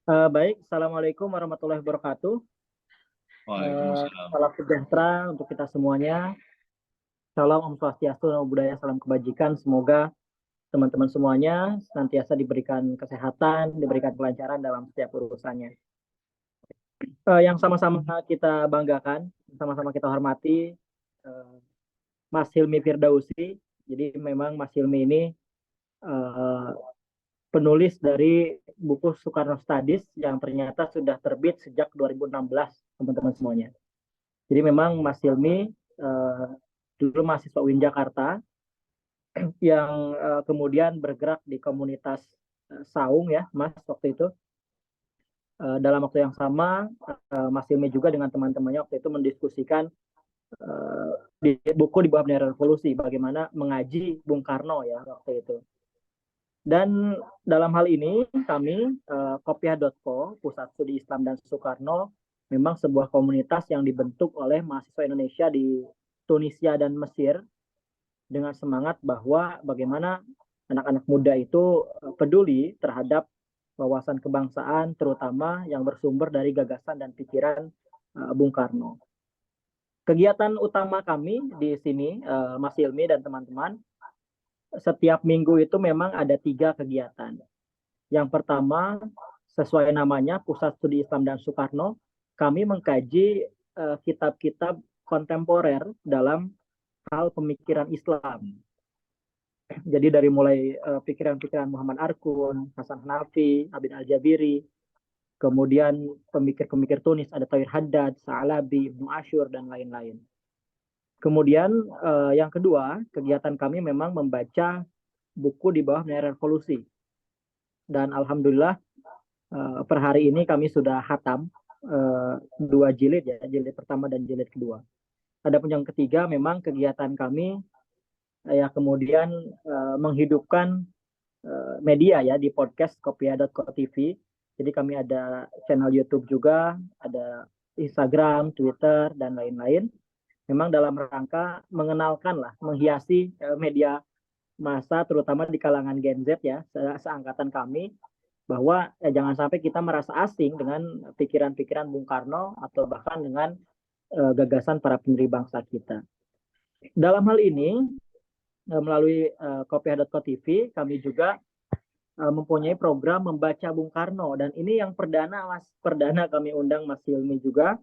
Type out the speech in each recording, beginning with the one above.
Baik, Assalamualaikum warahmatullahi wabarakatuh. Waalaikumsalam. Salam sejahtera untuk kita semuanya. Salam Om Swastiastu, Namo Buddhaya, salam kebajikan. Semoga teman-teman semuanya senantiasa diberikan kesehatan, diberikan kelancaran dalam setiap urusannya. Yang sama-sama kita banggakan, sama-sama kita hormati, eh, Mas Hilmi Firdausi. Jadi memang Mas Hilmi ini eh, penulis dari buku Soekarno Studies yang ternyata sudah terbit sejak 2016, teman-teman semuanya. Jadi memang Mas Hilmi dulu mahasiswa UIN Jakarta yang kemudian bergerak di komunitas Saung ya, Mas, waktu itu. Dalam waktu yang sama, Mas Hilmi juga dengan teman-temannya waktu itu mendiskusikan di buku di bawah bendera revolusi, bagaimana mengaji Bung Karno ya waktu itu. Dan dalam hal ini kami, Kopiah.co, Pusat Studi Islam dan Soekarno, memang sebuah komunitas yang dibentuk oleh mahasiswa Indonesia di Tunisia dan Mesir dengan semangat bahwa bagaimana anak-anak muda itu peduli terhadap wawasan kebangsaan, terutama yang bersumber dari gagasan dan pikiran Bung Karno. Kegiatan utama kami di sini, Mas Ilmi dan teman-teman, setiap minggu itu memang ada 3 kegiatan. Yang pertama, sesuai namanya, Pusat Studi Islam dan Soekarno, kami mengkaji kitab-kitab kontemporer dalam hal pemikiran Islam. Jadi dari mulai pikiran-pikiran Muhammad Arkun, Hasan Hanafi, Abid Al-Jabiri, kemudian pemikir-pemikir Tunis ada Tahir Haddad, Sa'alabi, Ibnu Ashur, dan lain-lain. Kemudian yang kedua, kegiatan kami memang membaca buku di bawah bendera revolusi. Dan alhamdulillah per hari ini kami sudah hatam 2 jilid ya, jilid pertama dan jilid kedua. Adapun yang ketiga memang kegiatan kami ya kemudian menghidupkan media ya di podcast Kopiah.co TV. Jadi kami ada channel YouTube juga, ada Instagram, Twitter, dan lain-lain. Memang dalam rangka mengenalkan lah, menghiasi media massa terutama di kalangan Gen Z ya, seangkatan kami, bahwa jangan sampai kita merasa asing dengan pikiran-pikiran Bung Karno atau bahkan dengan gagasan para pendiri bangsa kita. Dalam hal ini, melalui Kopiah.co TV, kami juga mempunyai program membaca Bung Karno, dan ini yang perdana kami undang Mas Hilmi juga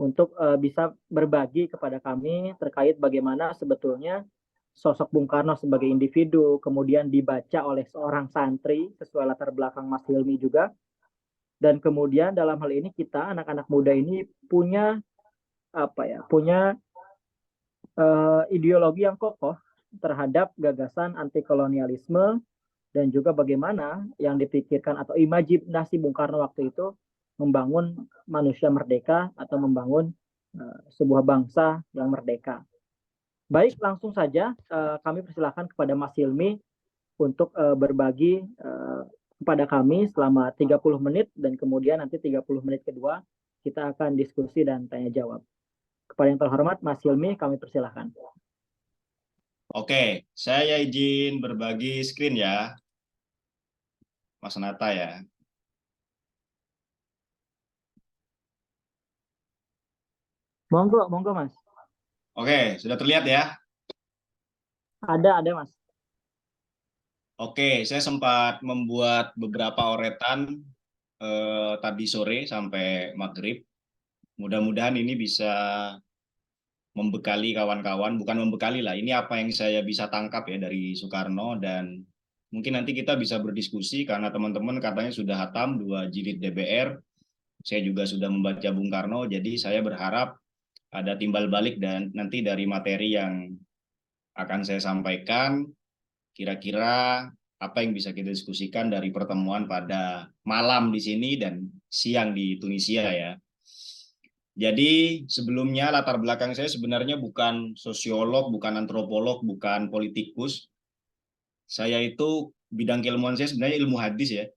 untuk bisa berbagi kepada kami terkait bagaimana sebetulnya sosok Bung Karno sebagai individu kemudian dibaca oleh seorang santri sesuai latar belakang Mas Hilmi juga, dan kemudian dalam hal ini kita anak-anak muda ini punya punya ideologi yang kokoh terhadap gagasan anti kolonialisme, dan juga bagaimana yang dipikirkan atau imajinasi Bung Karno waktu itu membangun manusia merdeka atau membangun sebuah bangsa yang merdeka. Baik, langsung saja kami persilahkan kepada Mas Hilmi untuk berbagi kepada kami selama 30 menit, dan kemudian nanti 30 menit kedua kita akan diskusi dan tanya jawab. Kepada yang terhormat Mas Hilmi, kami persilahkan. Oke, saya izin berbagi screen ya, Mas Nata ya. Monggo, monggo Mas. Oke, sudah terlihat ya? Ada Mas. Oke, saya sempat membuat beberapa oretan tadi sore sampai maghrib. Mudah-mudahan ini bisa membekali kawan-kawan, bukan membekali lah, ini apa yang saya bisa tangkap ya dari Soekarno, dan mungkin nanti kita bisa berdiskusi karena teman-teman katanya sudah hatam 2 jilid DBR. Saya juga sudah membaca Bung Karno, jadi saya berharap ada timbal balik dan nanti dari materi yang akan saya sampaikan, kira-kira apa yang bisa kita diskusikan dari pertemuan pada malam di sini dan siang di Tunisia ya. Jadi sebelumnya latar belakang saya sebenarnya bukan sosiolog, bukan antropolog, bukan politikus. Saya itu bidang keilmuan saya sebenarnya ilmu hadis ya.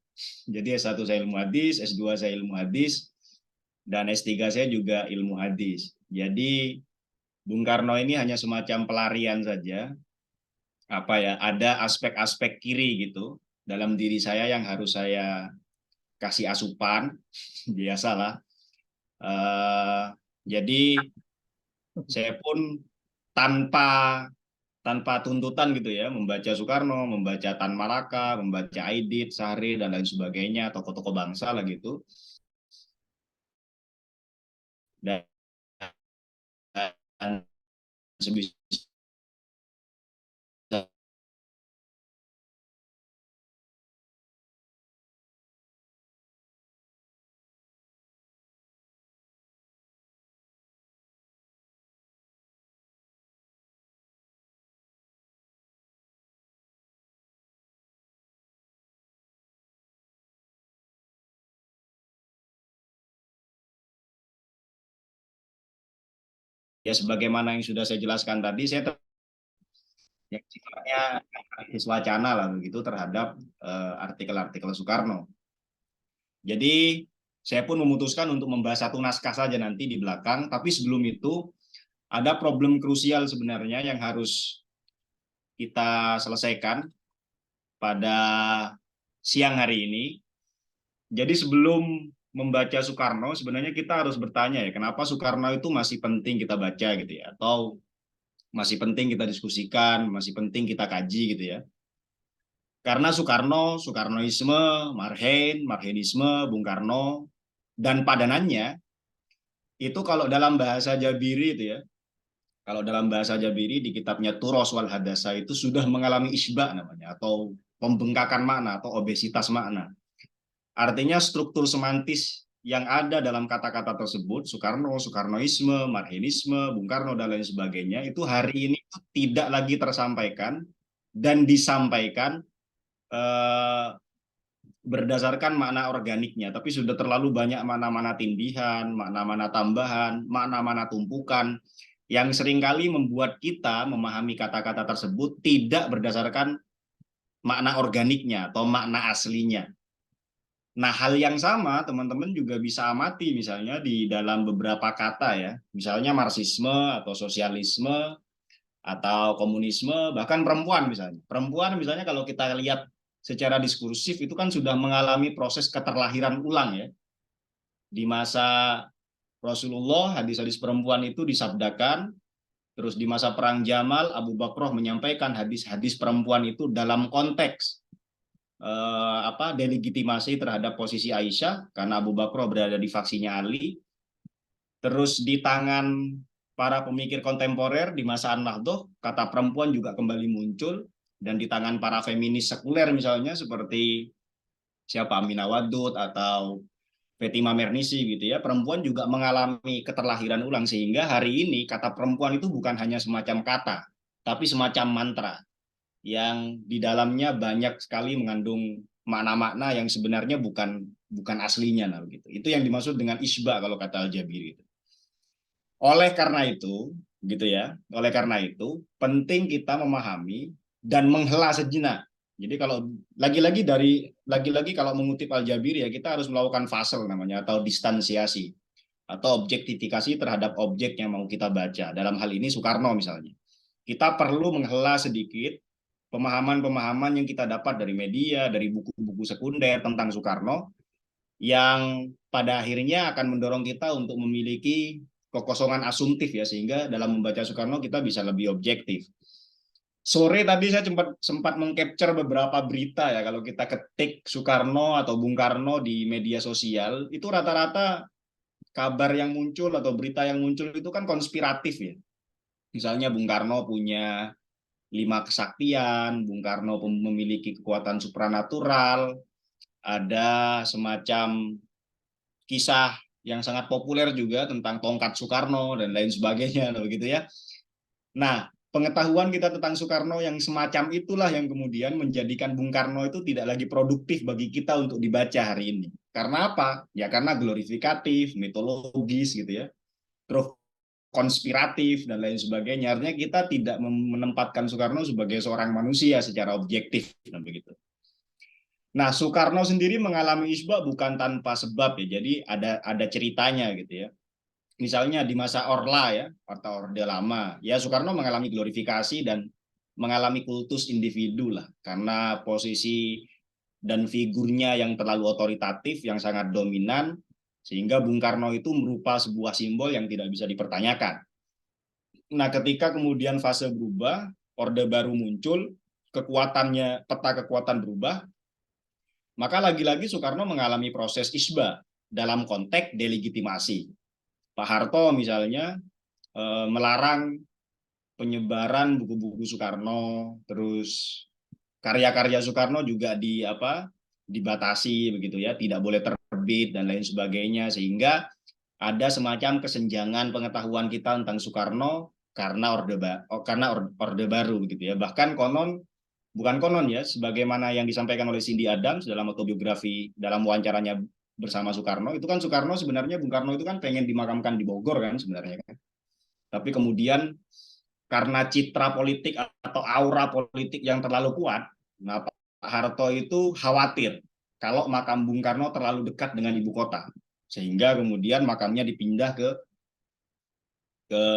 Jadi S1 saya ilmu hadis, S2 saya ilmu hadis, dan S3 saya juga ilmu hadis. Jadi Bung Karno ini hanya semacam pelarian saja. Ada aspek-aspek kiri gitu dalam diri saya yang harus saya kasih asupan, biasalah. Jadi saya pun tanpa tuntutan gitu ya, membaca Soekarno, membaca Tan Malaka, membaca Aidit, Sahrir, dan lain sebagainya, tokoh-tokoh bangsa lah gitu. Dan sebisa ya sebagaimana yang sudah saya jelaskan tadi, saya yang sifatnya kritis wacana lah begitu terhadap artikel-artikel Soekarno. Jadi saya pun memutuskan untuk membahas satu naskah saja nanti di belakang, tapi sebelum itu ada problem krusial sebenarnya yang harus kita selesaikan pada siang hari ini. Jadi sebelum membaca Soekarno, sebenarnya kita harus bertanya ya, kenapa Soekarno itu masih penting kita baca gitu ya, atau masih penting kita diskusikan, masih penting kita kaji gitu ya. Karena Soekarno, Soekarnoisme, Marhenisme, Bung Karno, dan padanannya, itu kalau dalam bahasa Jabiri itu ya, kalau dalam bahasa Jabiri di kitabnya Turos wal Hadasa itu sudah mengalami isbah namanya, atau pembengkakan makna atau obesitas makna. Artinya struktur semantis yang ada dalam kata-kata tersebut, Soekarno, Soekarnoisme, Marhenisme, Bung Karno, dan lain sebagainya, itu hari ini tidak lagi tersampaikan dan disampaikan berdasarkan makna organiknya, tapi sudah terlalu banyak makna-makna tindihan, makna-makna tambahan, makna-makna tumpukan, yang seringkali membuat kita memahami kata-kata tersebut tidak berdasarkan makna organiknya atau makna aslinya. Nah, hal yang sama teman-teman juga bisa amati misalnya di dalam beberapa kata ya, misalnya Marxisme atau sosialisme atau komunisme, bahkan perempuan misalnya. Perempuan misalnya kalau kita lihat secara diskursif itu kan sudah mengalami proses keterlahiran ulang ya. Di masa Rasulullah, hadis-hadis perempuan itu disabdakan, terus di masa Perang Jamal, Abu Bakar menyampaikan hadis-hadis perempuan itu dalam konteks delegitimasi terhadap posisi Aisyah karena Abu Bakar berada di faksinya Ali. Terus di tangan para pemikir kontemporer di masa An-Nahdhah, kata perempuan juga kembali muncul, dan di tangan para feminis sekuler misalnya seperti siapa Aminah Wadud atau Fatima Mernisi gitu ya, perempuan juga mengalami keterlahiran ulang, sehingga hari ini kata perempuan itu bukan hanya semacam kata, tapi semacam mantra yang di dalamnya banyak sekali mengandung makna-makna yang sebenarnya bukan aslinya nah gitu. Itu yang dimaksud dengan isbah kalau kata Al-Jabiri itu. Oleh karena itu, gitu ya. Oleh karena itu, penting kita memahami dan menghela sejenak. Jadi kalau lagi-lagi kalau mengutip Al-Jabiri ya, kita harus melakukan fasel namanya atau distansiasi atau objektifikasi terhadap objek yang mau kita baca. Dalam hal ini Soekarno misalnya. Kita perlu menghela sedikit pemahaman-pemahaman yang kita dapat dari media, dari buku-buku sekunder tentang Soekarno, yang pada akhirnya akan mendorong kita untuk memiliki kekosongan asumtif ya, sehingga dalam membaca Soekarno kita bisa lebih objektif. Sore tadi saya sempat mengcapture beberapa berita ya, kalau kita ketik Soekarno atau Bung Karno di media sosial, itu rata-rata kabar yang muncul atau berita yang muncul itu kan konspiratif ya. Misalnya Bung Karno punya 5 kesaktian, Bung Karno memiliki kekuatan supranatural, ada semacam kisah yang sangat populer juga tentang tongkat Soekarno dan lain sebagainya begitu ya. Nah, pengetahuan kita tentang Soekarno yang semacam itulah yang kemudian menjadikan Bung Karno itu tidak lagi produktif bagi kita untuk dibaca hari ini. Karena apa? Ya karena glorifikatif, mitologis gitu ya. Terus konspiratif dan lain sebagainya. Artinya kita tidak menempatkan Soekarno sebagai seorang manusia secara objektif dan begitu. Nah, Soekarno sendiri mengalami isbah bukan tanpa sebab ya. Jadi ada ceritanya gitu ya. Misalnya di masa Orla ya, atau Orde Lama, ya Soekarno mengalami glorifikasi dan mengalami kultus individu lah, karena posisi dan figurnya yang terlalu otoritatif, yang sangat dominan, sehingga Bung Karno itu merupa sebuah simbol yang tidak bisa dipertanyakan. Nah, ketika kemudian fase berubah, Orde Baru muncul, kekuatannya, peta kekuatan berubah, maka lagi-lagi Soekarno mengalami proses isba dalam konteks delegitimasi. Pak Harto misalnya melarang penyebaran buku-buku Soekarno, terus karya-karya Soekarno juga dibatasi begitu ya, tidak boleh terbit dan lain sebagainya, sehingga ada semacam kesenjangan pengetahuan kita tentang Soekarno karena orde baru begitu ya. Bahkan bukan konon ya, sebagaimana yang disampaikan oleh Cindy Adams dalam autobiografi dalam wawancaranya bersama Soekarno, itu kan Soekarno sebenarnya, Bung Karno itu kan pengen dimakamkan di Bogor kan sebenarnya kan. Tapi kemudian karena citra politik atau aura politik yang terlalu kuat, nah Pak Harto itu khawatir kalau makam Bung Karno terlalu dekat dengan ibu kota, sehingga kemudian makamnya dipindah ke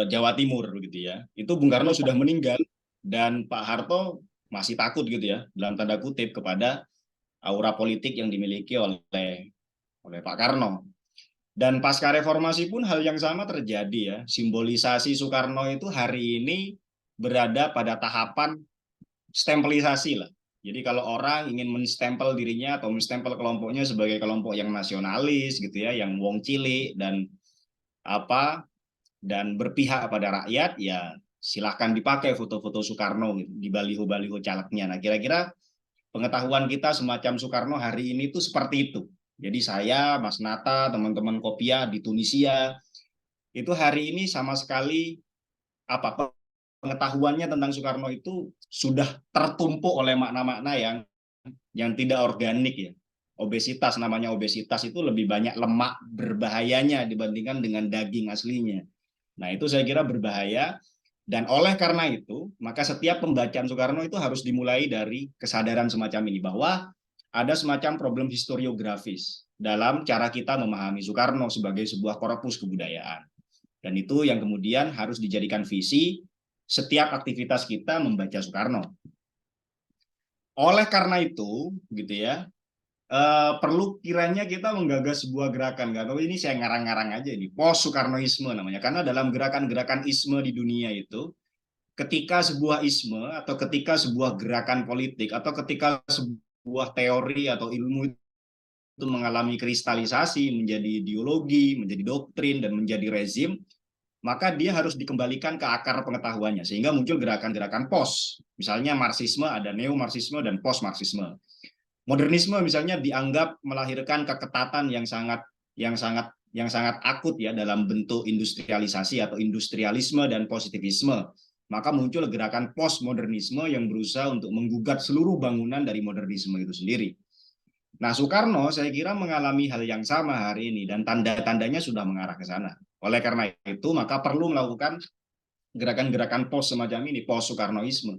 Jawa Timur gitu ya. Itu Bung Karno sudah meninggal dan Pak Harto masih takut gitu ya, dalam tanda kutip, kepada aura politik yang dimiliki oleh Pak Karno. Dan pasca reformasi pun hal yang sama terjadi ya. Simbolisasi Soekarno itu hari ini berada pada tahapan stempelisasi lah. Jadi kalau orang ingin menstempel dirinya atau menstempel kelompoknya sebagai kelompok yang nasionalis gitu ya, yang wong cilik dan berpihak pada rakyat, ya silahkan dipakai foto-foto Soekarno gitu, di baliho-baliho calegnya. Nah, kira-kira pengetahuan kita semacam Soekarno hari ini tuh seperti itu. Jadi saya, Mas Nata, teman-teman Kopia di Tunisia, itu hari ini sama sekali pengetahuannya tentang Soekarno itu sudah tertumpuk oleh makna-makna yang tidak organik ya. Obesitas, namanya obesitas itu lebih banyak lemak berbahayanya dibandingkan dengan daging aslinya. Nah, itu saya kira berbahaya. Dan oleh karena itu, maka setiap pembacaan Soekarno itu harus dimulai dari kesadaran semacam ini, bahwa ada semacam problem historiografis dalam cara kita memahami Soekarno sebagai sebuah korpus kebudayaan. Dan itu yang kemudian harus dijadikan visi setiap aktivitas kita membaca Soekarno. Oleh karena itu, gitu ya, perlu kiranya kita menggagas sebuah gerakan, nggak tahu ini saya ngarang-ngarang aja ini, post Soekarnoisme namanya, karena dalam gerakan-gerakan isme di dunia itu, ketika sebuah isme atau ketika sebuah gerakan politik atau ketika sebuah teori atau ilmu itu mengalami kristalisasi menjadi ideologi, menjadi doktrin, dan menjadi rezim, maka dia harus dikembalikan ke akar pengetahuannya, sehingga muncul gerakan-gerakan post. Misalnya Marxisme, ada neo-Marxisme dan post-Marxisme. Modernisme misalnya dianggap melahirkan keketatan yang sangat akut ya dalam bentuk industrialisasi atau industrialisme dan positivisme. Maka muncul gerakan postmodernisme yang berusaha untuk menggugat seluruh bangunan dari modernisme itu sendiri. Nah, Soekarno saya kira mengalami hal yang sama hari ini dan tanda-tandanya sudah mengarah ke sana. Oleh karena itu, maka perlu melakukan gerakan-gerakan post semacam ini, post Soekarnoisme,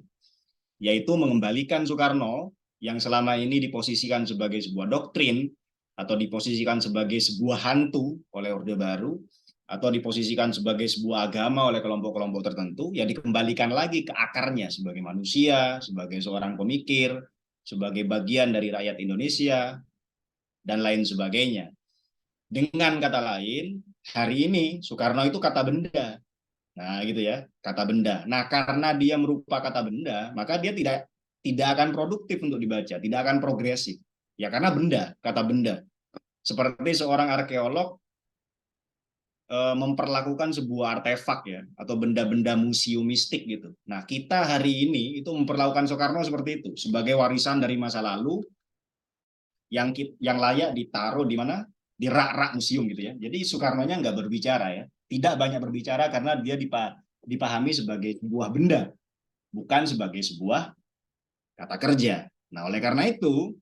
yaitu mengembalikan Soekarno yang selama ini diposisikan sebagai sebuah doktrin atau diposisikan sebagai sebuah hantu oleh Orde Baru atau diposisikan sebagai sebuah agama oleh kelompok-kelompok tertentu, ya dikembalikan lagi ke akarnya sebagai manusia, sebagai seorang pemikir, sebagai bagian dari rakyat Indonesia, dan lain sebagainya. Dengan kata lain, hari ini Soekarno itu kata benda. Nah, gitu ya, kata benda. Nah, karena dia merupakan kata benda, maka dia tidak akan produktif untuk dibaca, tidak akan progresif. Ya karena benda, kata benda. Seperti seorang arkeolog memperlakukan sebuah artefak ya, atau benda-benda museumistik gitu. Nah, kita hari ini itu memperlakukan Soekarno seperti itu, sebagai warisan dari masa lalu yang layak ditaruh di mana? Di rak-rak museum gitu ya. Jadi Soekarno-nya nggak berbicara ya, tidak banyak berbicara karena dia dipahami sebagai sebuah benda, bukan sebagai sebuah kata kerja. Nah, oleh karena itu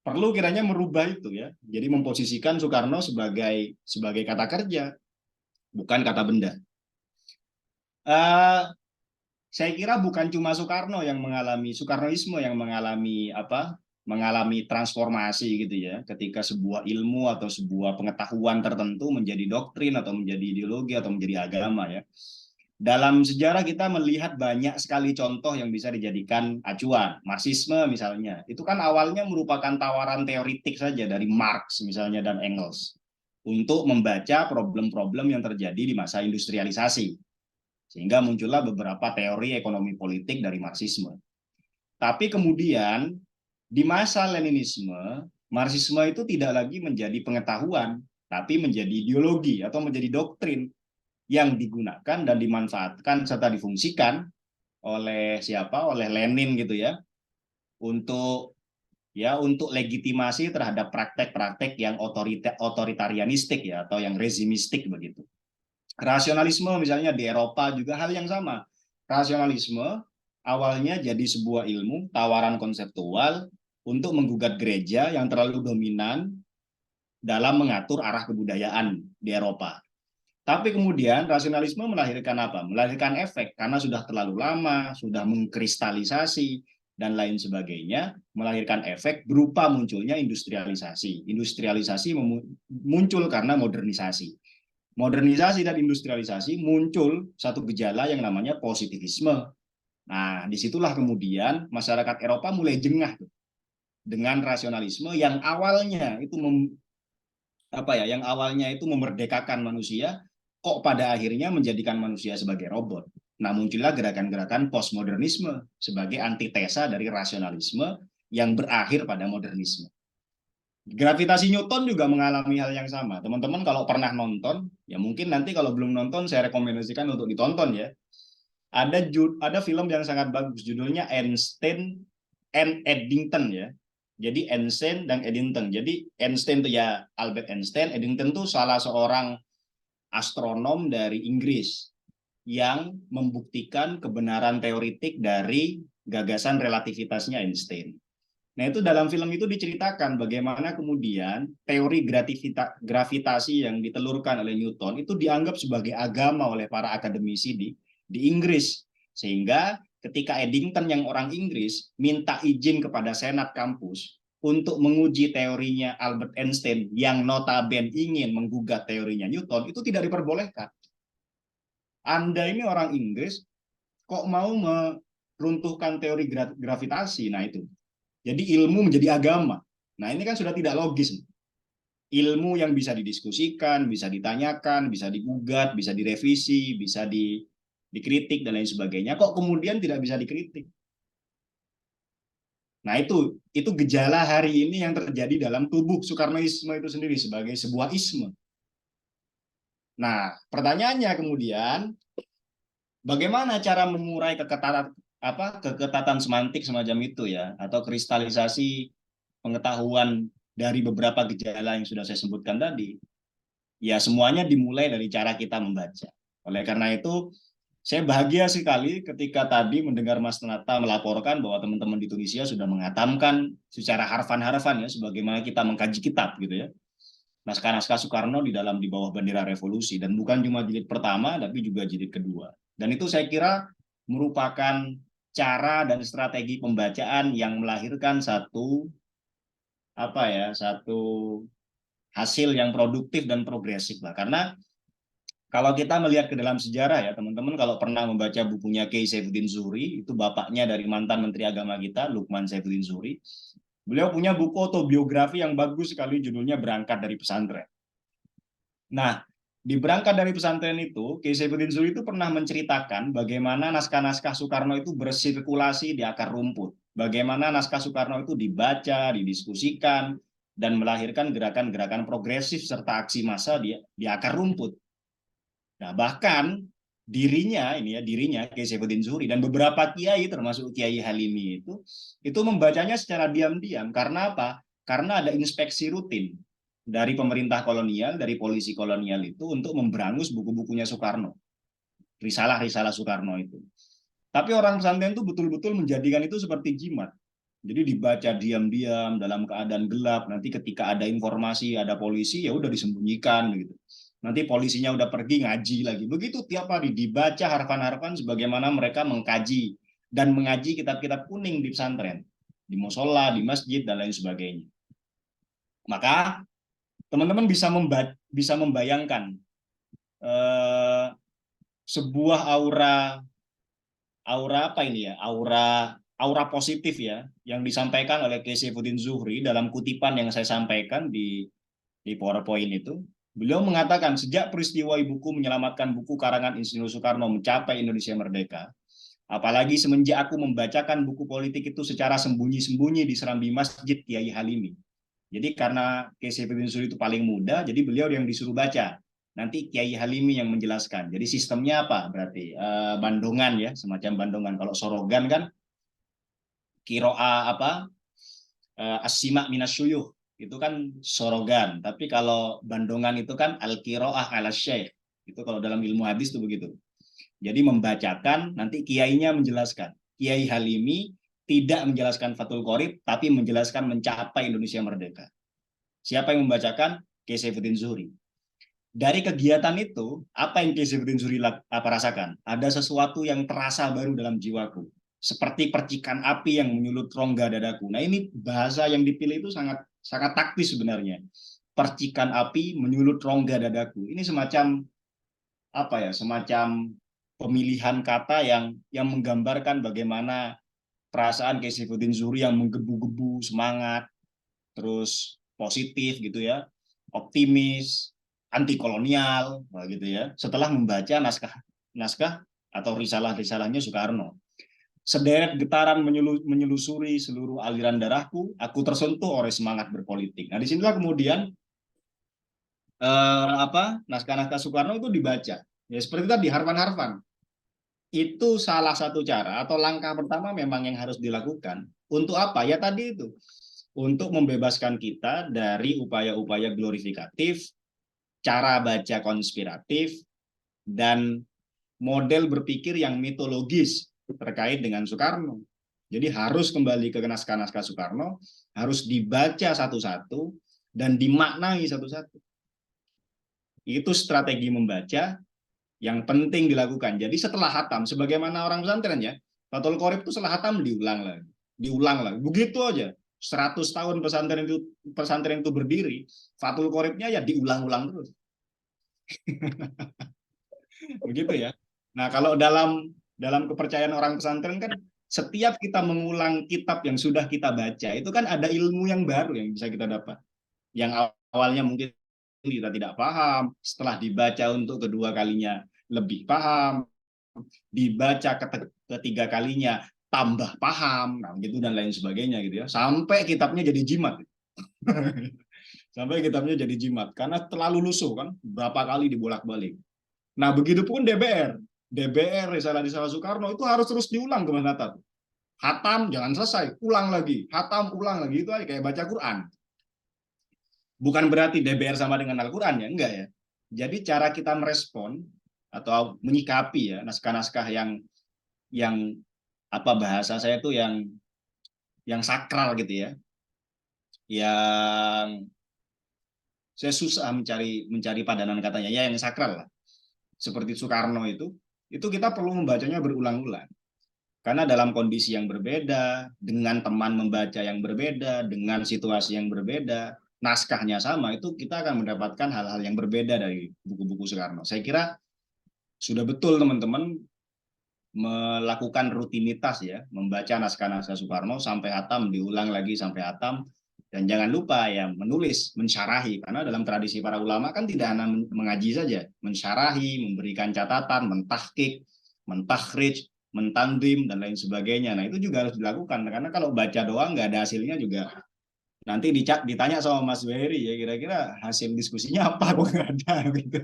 perlu kiranya merubah itu ya. Jadi memposisikan Soekarno sebagai kata kerja, bukan kata benda. Saya kira bukan cuma Soekarnoisme yang mengalami transformasi gitu ya, ketika sebuah ilmu atau sebuah pengetahuan tertentu menjadi doktrin atau menjadi ideologi atau menjadi agama ya. Dalam sejarah kita melihat banyak sekali contoh yang bisa dijadikan acuan. Marxisme misalnya, itu kan awalnya merupakan tawaran teoritik saja dari Marx misalnya dan Engels untuk membaca problem-problem yang terjadi di masa industrialisasi. Sehingga muncullah beberapa teori ekonomi politik dari Marxisme. Tapi kemudian di masa Leninisme, Marxisme itu tidak lagi menjadi pengetahuan, tapi menjadi ideologi atau menjadi doktrin yang digunakan dan dimanfaatkan serta difungsikan oleh siapa? Oleh Lenin gitu ya, untuk untuk legitimasi terhadap praktek-praktek yang otoritarianistik ya atau yang rezimistik begitu. Rasionalisme misalnya di Eropa juga hal yang sama. Rasionalisme awalnya jadi sebuah ilmu tawaran konseptual untuk menggugat gereja yang terlalu dominan dalam mengatur arah kebudayaan di Eropa. Tapi kemudian rasionalisme melahirkan apa? Melahirkan efek karena sudah terlalu lama, sudah mengkristalisasi dan lain sebagainya, melahirkan efek berupa munculnya industrialisasi. Industrialisasi muncul karena modernisasi. Modernisasi dan industrialisasi muncul satu gejala yang namanya positivisme. Nah, disitulah kemudian masyarakat Eropa mulai jengah dengan rasionalisme yang awalnya itu yang awalnya itu memerdekakan manusia, kok pada akhirnya menjadikan manusia sebagai robot. Nah, muncullah gerakan-gerakan postmodernisme sebagai antitesa dari rasionalisme yang berakhir pada modernisme. Gravitasi Newton juga mengalami hal yang sama. Teman-teman kalau pernah nonton, ya mungkin nanti kalau belum nonton saya rekomendasikan untuk ditonton ya. Ada film yang sangat bagus, judulnya Einstein and Eddington ya. Jadi Einstein dan Eddington. Jadi Einstein itu ya Albert Einstein, Eddington itu salah seorang astronom dari Inggris yang membuktikan kebenaran teoritik dari gagasan relativitasnya Einstein. Nah, itu dalam film itu diceritakan bagaimana kemudian teori gravitasi yang ditelurkan oleh Newton itu dianggap sebagai agama oleh para akademisi di Inggris. Sehingga ketika Eddington yang orang Inggris minta izin kepada senat kampus untuk menguji teorinya Albert Einstein yang notabene ingin menggugat teorinya Newton, itu tidak diperbolehkan. Anda ini orang Inggris, kok mau meruntuhkan teori gravitasi? Nah, itu. Jadi ilmu menjadi agama. Nah, ini kan sudah tidak logis. Ilmu yang bisa didiskusikan, bisa ditanyakan, bisa digugat, bisa direvisi, bisa dikritik dan lain sebagainya. Kok kemudian tidak bisa dikritik? Nah, itu gejala hari ini yang terjadi dalam tubuh Soekarnoisme itu sendiri sebagai sebuah isme. Nah, pertanyaannya kemudian, bagaimana cara mengurai keketatan semantik semacam itu ya, atau kristalisasi pengetahuan dari beberapa gejala yang sudah saya sebutkan tadi? Ya, semuanya dimulai dari cara kita membaca. Oleh karena itu, saya bahagia sekali ketika tadi mendengar Mas Nata melaporkan bahwa teman-teman di Tunisia sudah menghatamkan secara harfan-harfan ya, sebagaimana kita mengkaji kitab gitu ya. Naskah-naskah Soekarno di bawah bendera revolusi, dan bukan cuma jilid pertama tapi juga jilid kedua. Dan itu saya kira merupakan cara dan strategi pembacaan yang melahirkan satu hasil yang produktif dan progresif lah. Karena kalau kita melihat ke dalam sejarah ya teman-teman, kalau pernah membaca bukunya Kiai Saifuddin Zuhri, itu bapaknya dari mantan Menteri Agama kita, Lukman Saifuddin Zuhri, beliau punya buku autobiografi yang bagus sekali, judulnya Berangkat dari Pesantren. Nah, di Berangkat dari Pesantren itu, Kiai Saifuddin Zuhri itu pernah menceritakan bagaimana naskah-naskah Soekarno itu bersirkulasi di akar rumput. Bagaimana naskah Soekarno itu dibaca, didiskusikan, dan melahirkan gerakan-gerakan progresif serta aksi massa di akar rumput. Nah, bahkan dirinya Kiai Saifuddin Zuhri dan beberapa kiai termasuk Kiai Halimi itu membacanya secara diam-diam. Karena apa? Karena ada inspeksi rutin dari pemerintah kolonial, dari polisi kolonial itu untuk memberangus buku-bukunya Soekarno. Risalah-risalah Soekarno itu. Tapi orang pesantren itu betul-betul menjadikan itu seperti jimat. Jadi dibaca diam-diam dalam keadaan gelap. Nanti ketika ada informasi, ada polisi, ya udah disembunyikan gitu. Nanti polisinya udah pergi ngaji lagi. Begitu tiap hari dibaca harfan-harfan sebagaimana mereka mengkaji dan mengaji kitab-kitab kuning di pesantren, di musola, di masjid dan lain sebagainya. Maka teman-teman bisa membayangkan sebuah aura apa ini ya? Aura positif ya yang disampaikan oleh Kiai Saifuddin Zuhri dalam kutipan yang saya sampaikan di PowerPoint itu. Beliau mengatakan sejak peristiwa ibuku menyelamatkan buku karangan Insinyur Soekarno mencapai Indonesia Merdeka, apalagi semenjak aku membacakan buku politik itu secara sembunyi-sembunyi di serambi Masjid Kiai Halimi. Jadi karena Kiai Saifuddin Zuhri itu paling muda, jadi beliau yang disuruh baca. Nanti Kiai Halimi yang menjelaskan. Jadi sistemnya apa? Berarti bandongan ya, semacam bandongan. Kalau sorogan kan kiroa apa? Asima minasyuyuh itu kan sorogan. Tapi kalau bandongan itu kan al-kiroah ala syekh. Itu kalau dalam ilmu hadis itu begitu. Jadi membacakan, nanti kiainya menjelaskan. Kiai Halimi tidak menjelaskan Fathul Qorib, tapi menjelaskan mencapai Indonesia Merdeka. Siapa yang membacakan? Kiai Saifuddin Zuhri. Dari kegiatan itu, apa yang Kiai Saifuddin Zuhri rasakan? Ada sesuatu yang terasa baru dalam jiwaku. Seperti percikan api yang menyulut rongga dadaku. Nah ini bahasa yang dipilih itu sangat sangat taktis sebenarnya. Percikan api menyulut rongga dadaku. Ini semacam apa ya? Semacam pemilihan kata yang menggambarkan bagaimana perasaan Kiai Saifuddin Zuhri yang menggebu-gebu semangat, terus positif gitu ya, optimis, anti kolonial gitu ya. Setelah membaca naskah atau risalah-risalahnya Soekarno. Sederet getaran menyelusuri seluruh aliran darahku, aku tersentuh oleh semangat berpolitik. Nah, disinilah kemudian naskah-naskah Soekarno itu dibaca. Ya seperti tadi Harfan-Harfan. Itu salah satu cara atau langkah pertama memang yang harus dilakukan. Untuk apa? Ya tadi itu. Untuk membebaskan kita dari upaya-upaya glorifikatif, cara baca konspiratif, dan model berpikir yang mitologis terkait dengan Soekarno. Jadi harus kembali ke naskah-naskah Soekarno, harus dibaca satu-satu dan dimaknai satu-satu. Itu strategi membaca yang penting dilakukan. Jadi setelah hatam, sebagaimana orang pesantren ya, Fathul Qorib itu setelah hatam diulang lagi. Begitu aja. 100 tahun pesantren itu berdiri, Fathul Qoribnya ya diulang-ulang terus. Begitu ya. Nah, kalau dalam kepercayaan orang pesantren kan setiap kita mengulang kitab yang sudah kita baca, itu kan ada ilmu yang baru yang bisa kita dapat. Yang awalnya mungkin kita tidak paham, setelah dibaca untuk kedua kalinya lebih paham, dibaca ketiga kalinya tambah paham, nah gitu dan lain sebagainya gitu ya. Sampai kitabnya jadi jimat. Sampai kitabnya jadi jimat karena terlalu lusuh kan, berapa kali dibolak-balik. Nah, begitupun DBR. DBR risalah-risalah Soekarno itu harus terus diulang ke Mas Nata. Hatam jangan selesai, ulang lagi. Hatam ulang lagi, itu aja kayak baca Quran. Bukan berarti DBR sama dengan Al-Quran ya, enggak ya. Jadi cara kita merespon atau menyikapi ya naskah-naskah yang apa bahasa saya itu yang sakral gitu ya. Yang saya susah mencari padanan katanya ya, yang sakral lah. Seperti Soekarno itu kita perlu membacanya berulang-ulang. Karena dalam kondisi yang berbeda, dengan teman membaca yang berbeda, dengan situasi yang berbeda, naskahnya sama, itu kita akan mendapatkan hal-hal yang berbeda dari buku-buku Soekarno. Saya kira sudah betul teman-teman melakukan rutinitas ya, membaca naskah-naskah Soekarno sampai hatam, diulang lagi sampai hatam, dan jangan lupa ya menulis, mensyarahi, karena dalam tradisi para ulama kan tidak hanya mengaji saja, mensyarahi, memberikan catatan, mentahkik, mentakhrij, mentandim dan lain sebagainya. Nah itu juga harus dilakukan karena kalau baca doang nggak ada hasilnya juga nanti ditanya sama Mas Wery ya kira-kira hasil diskusinya apa kok nggak ada gitu.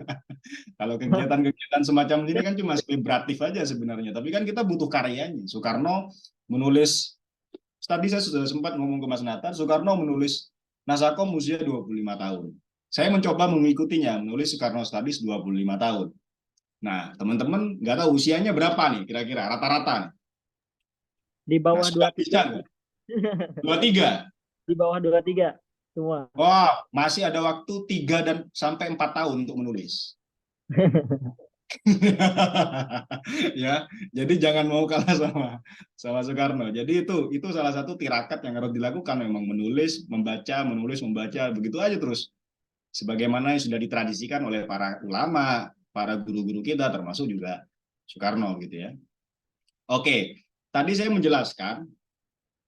Kalau kegiatan-kegiatan semacam ini kan cuma selebratif aja sebenarnya, tapi kan kita butuh karyanya. Soekarno menulis, tadi saya sudah sempat ngomong ke Mas Nathan, Soekarno menulis Nasakom usia 25 tahun. Saya mencoba mengikutinya, menulis Soekarno Studies 25 tahun. Nah, teman-teman nggak tahu usianya berapa nih kira-kira rata-rata nih. Di bawah nah, 23. 23. Di bawah 23 semua. Wah, masih ada waktu 3 dan sampai 4 tahun untuk menulis. Ya, jadi jangan mau kalah sama Soekarno. Jadi itu salah satu tirakat yang harus dilakukan, memang menulis, membaca, begitu aja terus. Sebagaimana yang sudah ditradisikan oleh para ulama, para guru-guru kita, termasuk juga Soekarno gitu ya. Oke, tadi saya menjelaskan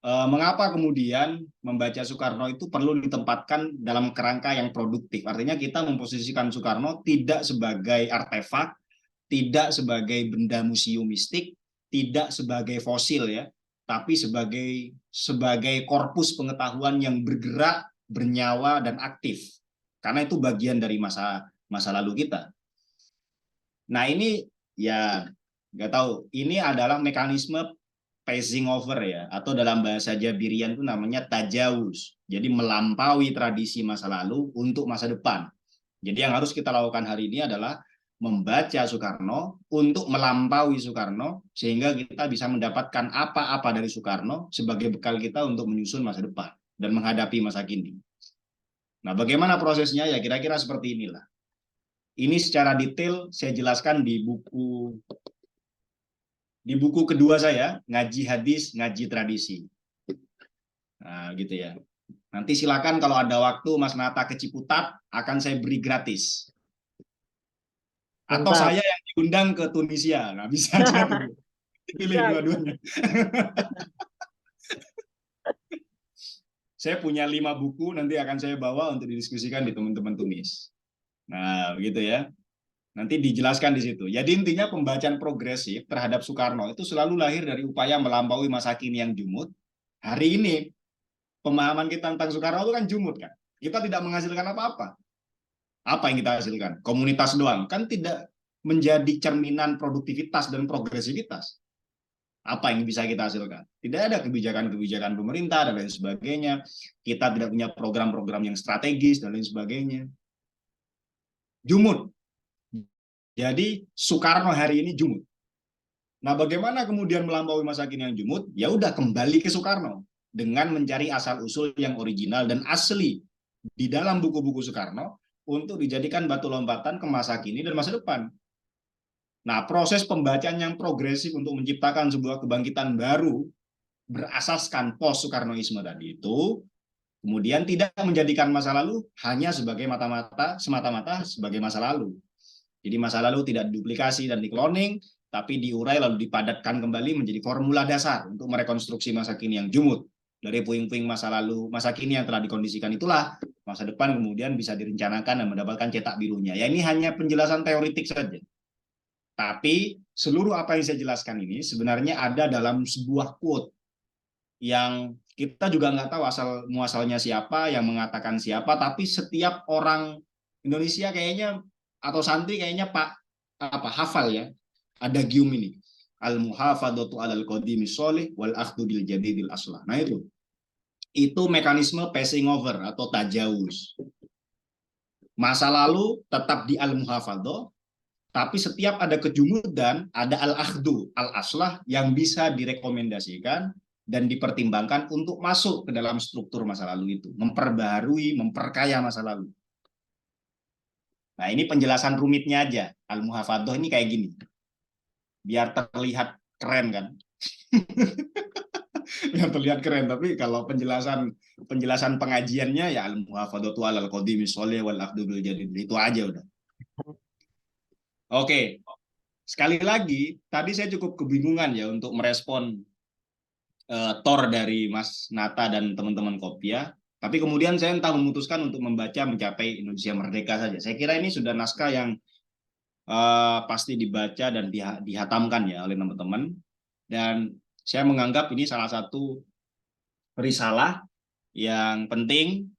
mengapa kemudian membaca Soekarno itu perlu ditempatkan dalam kerangka yang produktif. Artinya kita memposisikan Soekarno tidak sebagai artefak, tidak sebagai benda museumistik, tidak sebagai fosil ya, tapi sebagai korpus pengetahuan yang bergerak, bernyawa dan aktif. Karena itu bagian dari masa lalu kita. Nah ini ya nggak tahu, ini adalah mekanisme passing over ya, atau dalam bahasa Jabirian itu namanya tajawuz. Jadi melampaui tradisi masa lalu untuk masa depan. Jadi yang harus kita lakukan hari ini adalah membaca Soekarno untuk melampaui Soekarno, sehingga kita bisa mendapatkan apa-apa dari Soekarno sebagai bekal kita untuk menyusun masa depan dan menghadapi masa kini. Nah, bagaimana prosesnya? Ya kira-kira seperti inilah. Ini secara detail saya jelaskan di buku kedua saya, Ngaji Hadis, Ngaji Tradisi. Nah, gitu ya. Nanti silakan kalau ada waktu Mas Nata ke Ciputat, akan saya beri gratis. Atau saya yang diundang ke Tunisia, nah bisa aja tuh. Pilih dua-duanya. Saya punya 5 buku, nanti akan saya bawa untuk didiskusikan di teman-teman Tunis. Nah, begitu ya. Nanti dijelaskan di situ. Jadi intinya pembacaan progresif terhadap Soekarno itu selalu lahir dari upaya melampaui masa kini yang jumut. Hari ini, pemahaman kita tentang Soekarno itu kan jumut kan. Kita tidak menghasilkan apa-apa. Apa yang kita hasilkan? Komunitas doang. Kan tidak menjadi cerminan produktivitas dan progresivitas. Apa yang bisa kita hasilkan? Tidak ada kebijakan-kebijakan pemerintah dan lain sebagainya. Kita tidak punya program-program yang strategis dan lain sebagainya. Jumut. Jadi Soekarno hari ini jumut. Nah, bagaimana kemudian melampaui masa kini yang jumut? Ya udah kembali ke Soekarno dengan mencari asal-usul yang original dan asli di dalam buku-buku Soekarno untuk dijadikan batu lompatan ke masa kini dan masa depan. Nah, proses pembacaan yang progresif untuk menciptakan sebuah kebangkitan baru berasaskan post-Soekarnoisme tadi itu, kemudian tidak menjadikan masa lalu hanya sebagai semata-mata sebagai masa lalu. Jadi masa lalu tidak diduplikasi dan dikloning, tapi diurai lalu dipadatkan kembali menjadi formula dasar untuk merekonstruksi masa kini yang jumut. Dari puing-puing masa lalu, masa kini yang telah dikondisikan itulah masa depan kemudian bisa direncanakan dan mendapatkan cetak birunya. Ya ini hanya penjelasan teoritik saja. Tapi seluruh apa yang saya jelaskan ini sebenarnya ada dalam sebuah quote yang kita juga nggak tahu asal muasalnya siapa, yang mengatakan siapa, tapi setiap orang Indonesia kayaknya atau santri kayaknya hafal ya. Ada gium ini. Al-muhafadatu 'alal qadimi sholih wal akhdhu bil jadidil aslah. Nah itu mekanisme passing over atau tajawuz. Masa lalu tetap di al-muhafadah, tapi setiap ada kejumudan, ada al-akhdu, al-aslah yang bisa direkomendasikan dan dipertimbangkan untuk masuk ke dalam struktur masa lalu itu. Memperbaharui, memperkaya masa lalu. Nah ini penjelasan rumitnya aja. Al-muhafadah ini kayak gini. Biar terlihat keren kan. Biar terlihat keren, tapi kalau penjelasan pengajiannya ya al-muhafadatu 'alal qadimi sholih wal akhdu bil jadid. Itu aja udah. Oke, sekali lagi, tadi saya cukup kebingungan ya untuk merespon tor dari Mas Nata dan teman-teman Kopia, tapi kemudian saya entah memutuskan untuk membaca Mencapai Indonesia Merdeka saja. Saya kira ini sudah naskah yang pasti dibaca dan dihatamkan ya oleh teman-teman, dan saya menganggap ini salah satu risalah yang penting,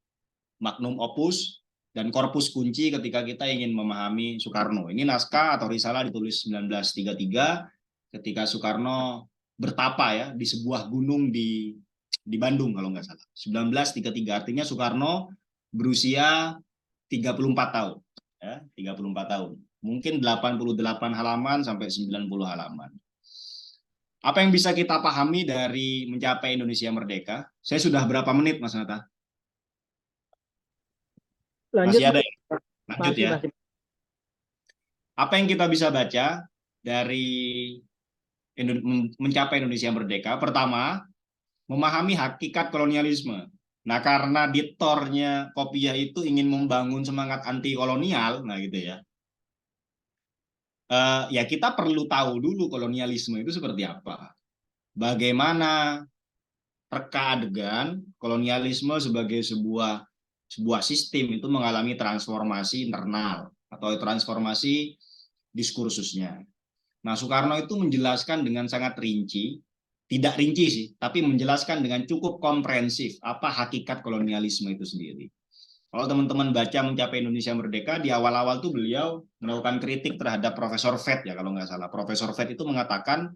magnum opus, dan korpus kunci ketika kita ingin memahami Soekarno. Ini naskah atau risalah ditulis 1933 ketika Soekarno bertapa ya di sebuah gunung di Bandung kalau nggak salah. 1933 artinya Soekarno berusia 34 tahun. Ya, 34 tahun. Mungkin 88 halaman sampai 90 halaman. Apa yang bisa kita pahami dari Mencapai Indonesia Merdeka? Saya sudah berapa menit, Mas Nata? Lanjut, masih ada ya? Lanjut ya. Masih. Apa yang kita bisa baca dari Mencapai Indonesia Merdeka? Pertama, memahami hakikat kolonialisme. Nah, karena editornya Kopia itu ingin membangun semangat anti kolonial, nah gitu ya. Ya kita perlu tahu dulu kolonialisme itu seperti apa. Bagaimana reka adegan kolonialisme sebagai sebuah sistem itu mengalami transformasi internal atau transformasi diskursusnya. Nah, Soekarno itu menjelaskan dengan sangat rinci, tidak rinci sih, tapi menjelaskan dengan cukup komprehensif apa hakikat kolonialisme itu sendiri. Kalau teman-teman baca Mencapai Indonesia Merdeka, di awal-awal tuh beliau melakukan kritik terhadap Profesor Fett ya kalau nggak salah. Profesor Fett itu mengatakan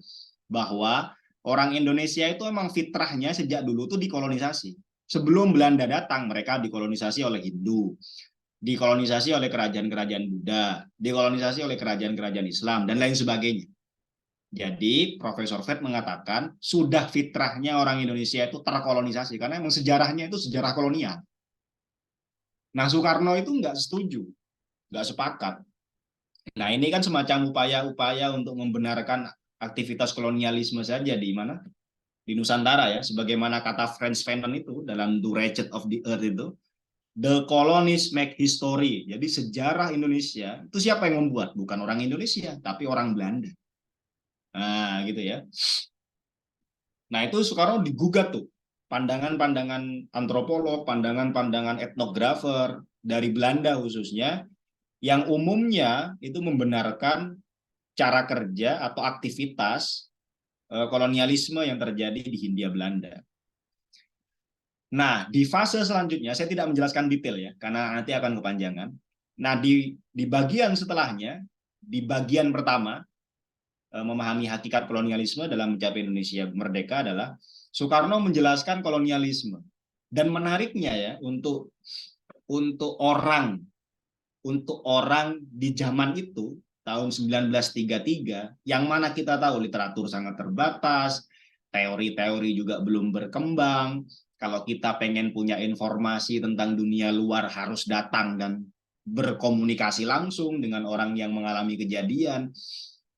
bahwa orang Indonesia itu memang fitrahnya sejak dulu tuh dikolonisasi. Sebelum Belanda datang, mereka dikolonisasi oleh Hindu, dikolonisasi oleh kerajaan-kerajaan Buddha, dikolonisasi oleh kerajaan-kerajaan Islam, dan lain sebagainya. Jadi Profesor Fett mengatakan sudah fitrahnya orang Indonesia itu terkolonisasi karena memang sejarahnya itu sejarah kolonial. Nah, Soekarno itu nggak setuju, nggak sepakat. Nah, ini kan semacam upaya-upaya untuk membenarkan aktivitas kolonialisme saja di mana? Di Nusantara ya, sebagaimana kata Frantz Fanon itu dalam The Wretched of the Earth itu, the colonies make history. Jadi sejarah Indonesia itu siapa yang membuat? Bukan orang Indonesia, tapi orang Belanda. Nah, gitu ya. Nah, itu Soekarno digugat tuh. Pandangan-pandangan antropolog, pandangan-pandangan etnografer dari Belanda khususnya, yang umumnya itu membenarkan cara kerja atau aktivitas kolonialisme yang terjadi di Hindia Belanda. Nah, di fase selanjutnya, saya tidak menjelaskan detail ya, karena nanti akan kepanjangan. Nah, di bagian setelahnya, di bagian pertama, memahami hakikat kolonialisme dalam Mencapai Indonesia Merdeka adalah Soekarno menjelaskan kolonialisme. Dan menariknya ya, untuk orang di zaman itu, tahun 1933, yang mana kita tahu literatur sangat terbatas, teori-teori juga belum berkembang. Kalau kita pengen punya informasi tentang dunia luar harus datang dan berkomunikasi langsung dengan orang yang mengalami kejadian.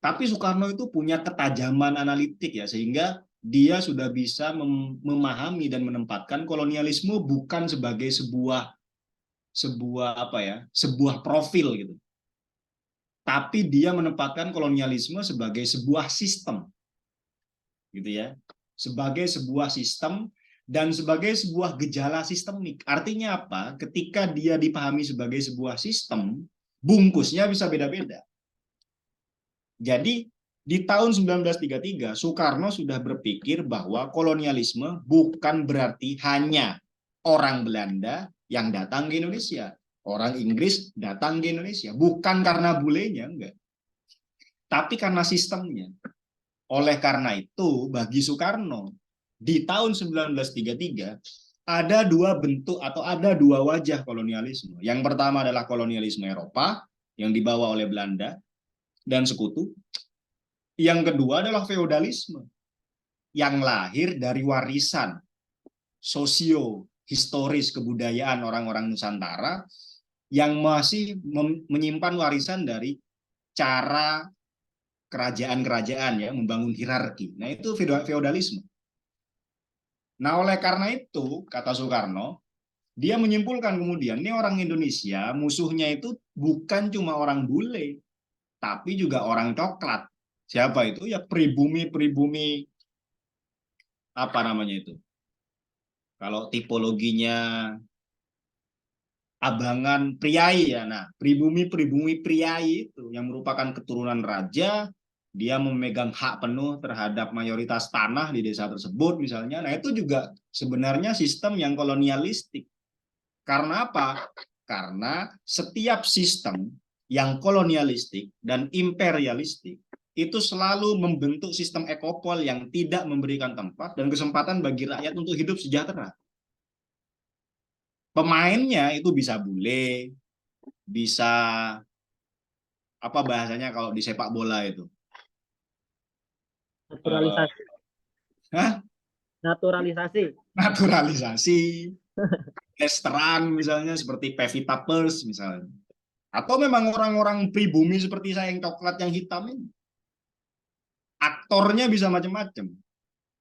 Tapi Soekarno itu punya ketajaman analitik ya, sehingga dia sudah bisa memahami dan menempatkan kolonialisme bukan sebagai sebuah profil gitu, tapi dia menempatkan kolonialisme sebagai sebuah sistem gitu ya, sebagai sebuah sistem dan sebagai sebuah gejala sistemik. Artinya apa? Ketika dia dipahami sebagai sebuah sistem, bungkusnya bisa beda-beda. Jadi di tahun 1933 Soekarno sudah berpikir bahwa kolonialisme bukan berarti hanya orang Belanda yang datang ke Indonesia, orang Inggris datang ke Indonesia, bukan karena bulenya, enggak, tapi karena sistemnya. Oleh karena itu, bagi Soekarno, di tahun 1933, ada dua bentuk atau ada dua wajah kolonialisme. Yang pertama adalah kolonialisme Eropa, yang dibawa oleh Belanda dan sekutu. Yang kedua adalah feodalisme, yang lahir dari warisan sosio-historis kebudayaan orang-orang Nusantara, yang masih menyimpan warisan dari cara kerajaan-kerajaan ya membangun hierarki. Nah, itu feodalisme. Nah, oleh karena itu kata Soekarno, dia menyimpulkan kemudian ini orang Indonesia musuhnya itu bukan cuma orang bule, tapi juga orang coklat. Siapa itu? Ya pribumi apa namanya itu? Kalau tipologinya abangan priai ya. Nah, pribumi priai itu yang merupakan keturunan raja, dia memegang hak penuh terhadap mayoritas tanah di desa tersebut misalnya. Nah, itu juga sebenarnya sistem yang kolonialistik. Karena apa? Karena setiap sistem yang kolonialistik dan imperialistik itu selalu membentuk sistem ekopol yang tidak memberikan tempat dan kesempatan bagi rakyat untuk hidup sejahtera. Pemainnya itu bisa bule, bisa apa bahasanya kalau di sepak bola itu? Naturalisasi. Naturalisasi. Naturalisasi. Esteran misalnya seperti Pevita Pearce misalnya. Atau memang orang-orang pribumi seperti saya yang coklat yang hitam ini. Aktornya bisa macam-macam.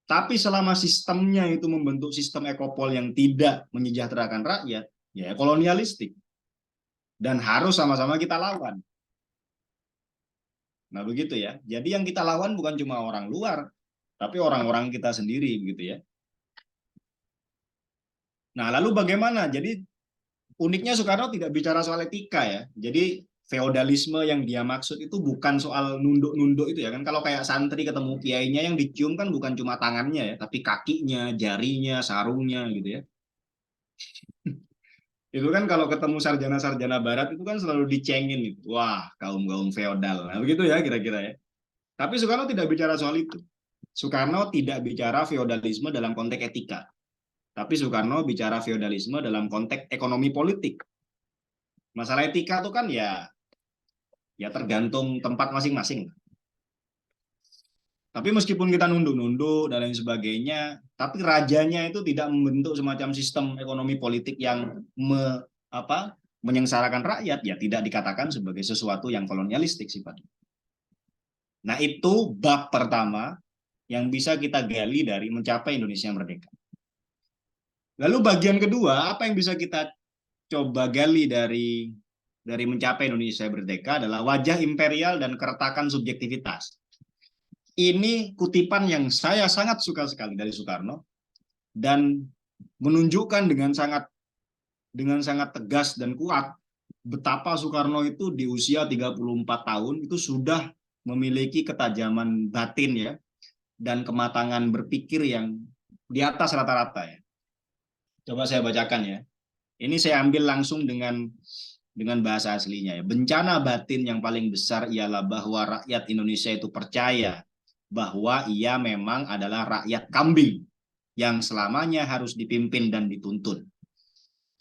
Tapi selama sistemnya itu membentuk sistem ekopol yang tidak menyejahterakan rakyat, ya kolonialistik. Dan harus sama-sama kita lawan. Nah, begitu ya. Jadi yang kita lawan bukan cuma orang luar, tapi orang-orang kita sendiri, begitu ya. Nah, lalu bagaimana? Jadi uniknya Soekarno tidak bicara soal etika ya. Jadi feodalisme yang dia maksud itu bukan soal nunduk-nunduk itu ya kan. Kalau kayak santri ketemu kiainya yang dicium kan bukan cuma tangannya ya, tapi kakinya, jarinya, sarungnya gitu ya. Itu kan kalau ketemu sarjana-sarjana barat itu kan selalu dicengin itu. Wah, kaum-kaum feodal. Nah, begitu ya kira-kira ya. Tapi Soekarno tidak bicara soal itu. Soekarno tidak bicara feodalisme dalam konteks etika. Tapi Soekarno bicara feodalisme dalam konteks ekonomi politik. Masalah etika itu kan ya tergantung tempat masing-masing. Tapi meskipun kita nunduk-nunduk dan lain sebagainya, tapi rajanya itu tidak membentuk semacam sistem ekonomi politik yang menyengsarakan rakyat, ya tidak dikatakan sebagai sesuatu yang kolonialistik sifatnya. Nah, itu bab pertama yang bisa kita gali dari mencapai Indonesia merdeka. Lalu bagian kedua, apa yang bisa kita coba gali dari mencapai Indonesia merdeka adalah wajah imperial dan keretakan subjektivitas. Ini kutipan yang saya sangat suka sekali dari Soekarno dan menunjukkan dengan sangat tegas dan kuat betapa Soekarno itu di usia 34 tahun itu sudah memiliki ketajaman batin ya dan kematangan berpikir yang di atas rata-rata ya. Coba saya bacakan ya. Ini saya ambil langsung dengan bahasa aslinya ya. Bencana batin yang paling besar ialah bahwa rakyat Indonesia itu percaya bahwa ia memang adalah rakyat kambing yang selamanya harus dipimpin dan dituntun.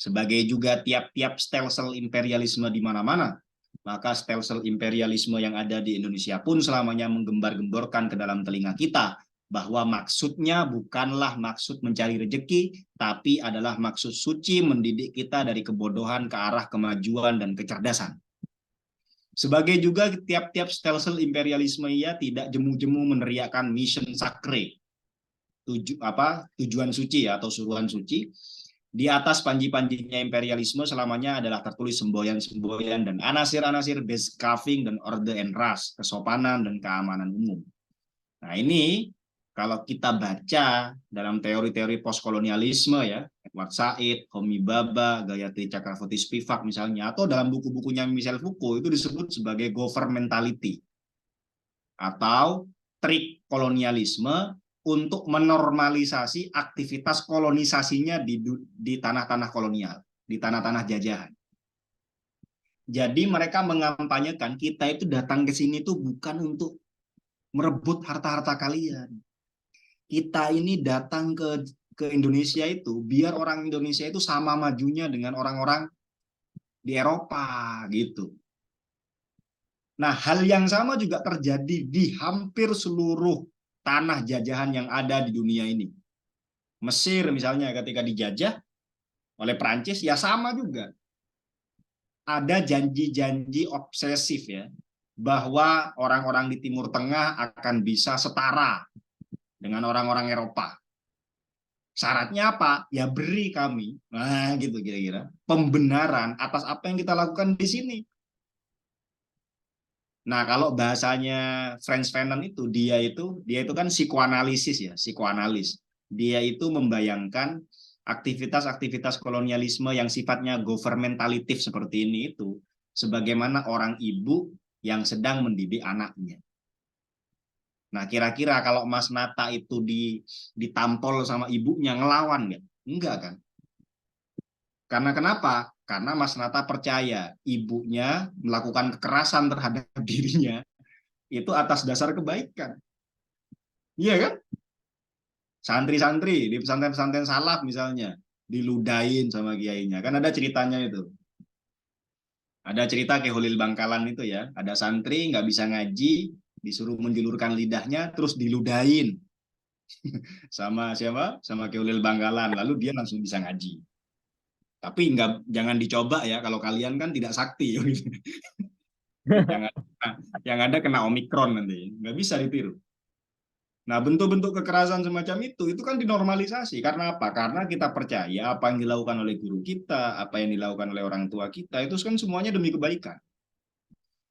Sebagai juga tiap-tiap stelsel imperialisme di mana-mana, maka stelsel imperialisme yang ada di Indonesia pun selamanya menggembar-gemborkan ke dalam telinga kita bahwa maksudnya bukanlah maksud mencari rejeki, tapi adalah maksud suci mendidik kita dari kebodohan ke arah kemajuan dan kecerdasan. Sebagai juga tiap-tiap stelsel imperialisme ia tidak jemu-jemu meneriakkan mission sacre, tujuan suci atau suruhan suci. Di atas panji-panjinya imperialisme selamanya adalah tertulis semboyan-semboyan dan anasir-anasir Beschaving dan Orde en Ras, kesopanan dan keamanan umum. Nah, ini kalau kita baca dalam teori-teori postkolonialisme ya, Edward Said, Homi Bhabha, Gayatri Chakravorty Spivak misalnya, atau dalam buku-bukunya Michel Foucault itu disebut sebagai governmentality atau trik kolonialisme untuk menormalisasi aktivitas kolonisasinya di tanah-tanah kolonial, di tanah-tanah jajahan. Jadi mereka mengampanyekan kita itu datang ke sini tuh bukan untuk merebut harta-harta kalian. Kita ini datang ke Indonesia itu biar orang Indonesia itu sama majunya dengan orang-orang di Eropa gitu. Nah, hal yang sama juga terjadi di hampir seluruh tanah jajahan yang ada di dunia ini. Mesir misalnya ketika dijajah oleh Prancis ya sama juga. Ada janji-janji obsesif ya bahwa orang-orang di Timur Tengah akan bisa setara dengan orang-orang Eropa. Syaratnya apa? Ya beri kami, nah gitu kira-kira, pembenaran atas apa yang kita lakukan di sini. Nah, kalau bahasanya Frantz Fanon itu dia itu kan psikoanalisis ya, psikoanalis. Dia itu membayangkan aktivitas-aktivitas kolonialisme yang sifatnya governmentalitif seperti ini itu sebagaimana orang ibu yang sedang mendidik anaknya. Nah, kira-kira kalau Mas Nata itu ditampol sama ibunya ngelawan nggak? Enggak kan? Karena kenapa? Karena Mas Nata percaya ibunya melakukan kekerasan terhadap dirinya itu atas dasar kebaikan. Iya kan? Santri-santri di pesantren-pesantren salaf misalnya diludahin sama kiainya. Kan ada ceritanya itu. Ada cerita Ki Holil Bangkalan itu ya. Ada santri nggak bisa ngaji, disuruh menjulurkan lidahnya terus diludahin sama siapa? Sama Ki Holil Bangkalan. Lalu dia langsung bisa ngaji. Tapi jangan dicoba ya kalau kalian kan tidak sakti. yang ada kena Omikron nanti. Nggak bisa ditiru. Nah, bentuk-bentuk kekerasan semacam itu kan dinormalisasi. Karena apa? Karena kita percaya apa yang dilakukan oleh guru kita, apa yang dilakukan oleh orang tua kita, itu kan semuanya demi kebaikan.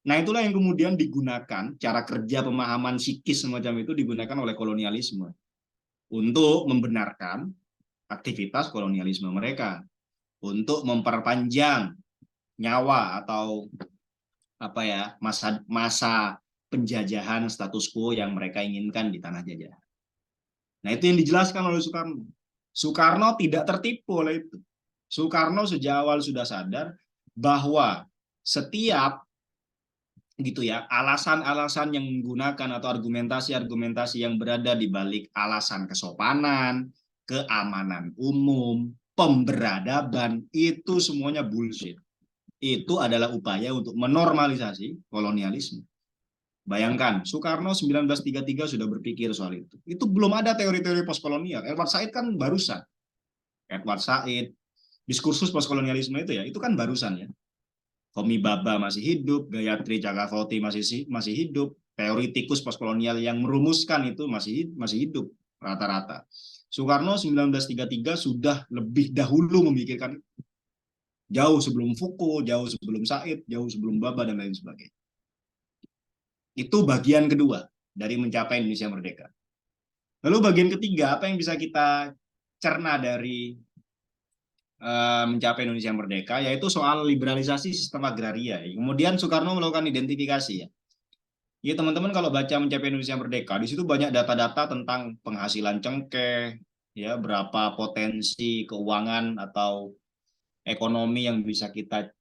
Nah, itulah yang kemudian digunakan, cara kerja pemahaman psikis semacam itu digunakan oleh kolonialisme untuk membenarkan aktivitas kolonialisme mereka, untuk memperpanjang nyawa atau apa ya, masa penjajahan status quo yang mereka inginkan di tanah jajahan. Nah, itu yang dijelaskan oleh Soekarno. Soekarno tidak tertipu oleh itu. Soekarno sejak awal sudah sadar bahwa setiap gitu ya, alasan-alasan yang menggunakan atau argumentasi-argumentasi yang berada di balik alasan kesopanan, keamanan umum, pemberadaban, itu semuanya bullshit. Itu adalah upaya untuk menormalisasi kolonialisme. Bayangkan, Soekarno 1933 sudah berpikir soal itu. Itu belum ada teori-teori postkolonial. Edward Said kan barusan. Edward Said, diskursus postkolonialisme itu kan barusan ya. Homi Bhabha masih hidup, Gayatri Chakravorty masih hidup, teoritikus postkolonial yang merumuskan itu masih hidup rata-rata. Soekarno 1933 sudah lebih dahulu memikirkan jauh sebelum Foucault, jauh sebelum Said, jauh sebelum Bhabha dan lain sebagainya. Itu bagian kedua dari mencapai Indonesia merdeka. Lalu bagian ketiga, apa yang bisa kita cerna dari mencapai Indonesia merdeka, yaitu soal liberalisasi sistem agraria. Kemudian Soekarno melakukan identifikasi ya. Ya teman-teman kalau baca mencapai Indonesia merdeka, di situ banyak data-data tentang penghasilan cengkeh, ya berapa potensi keuangan atau ekonomi yang bisa kita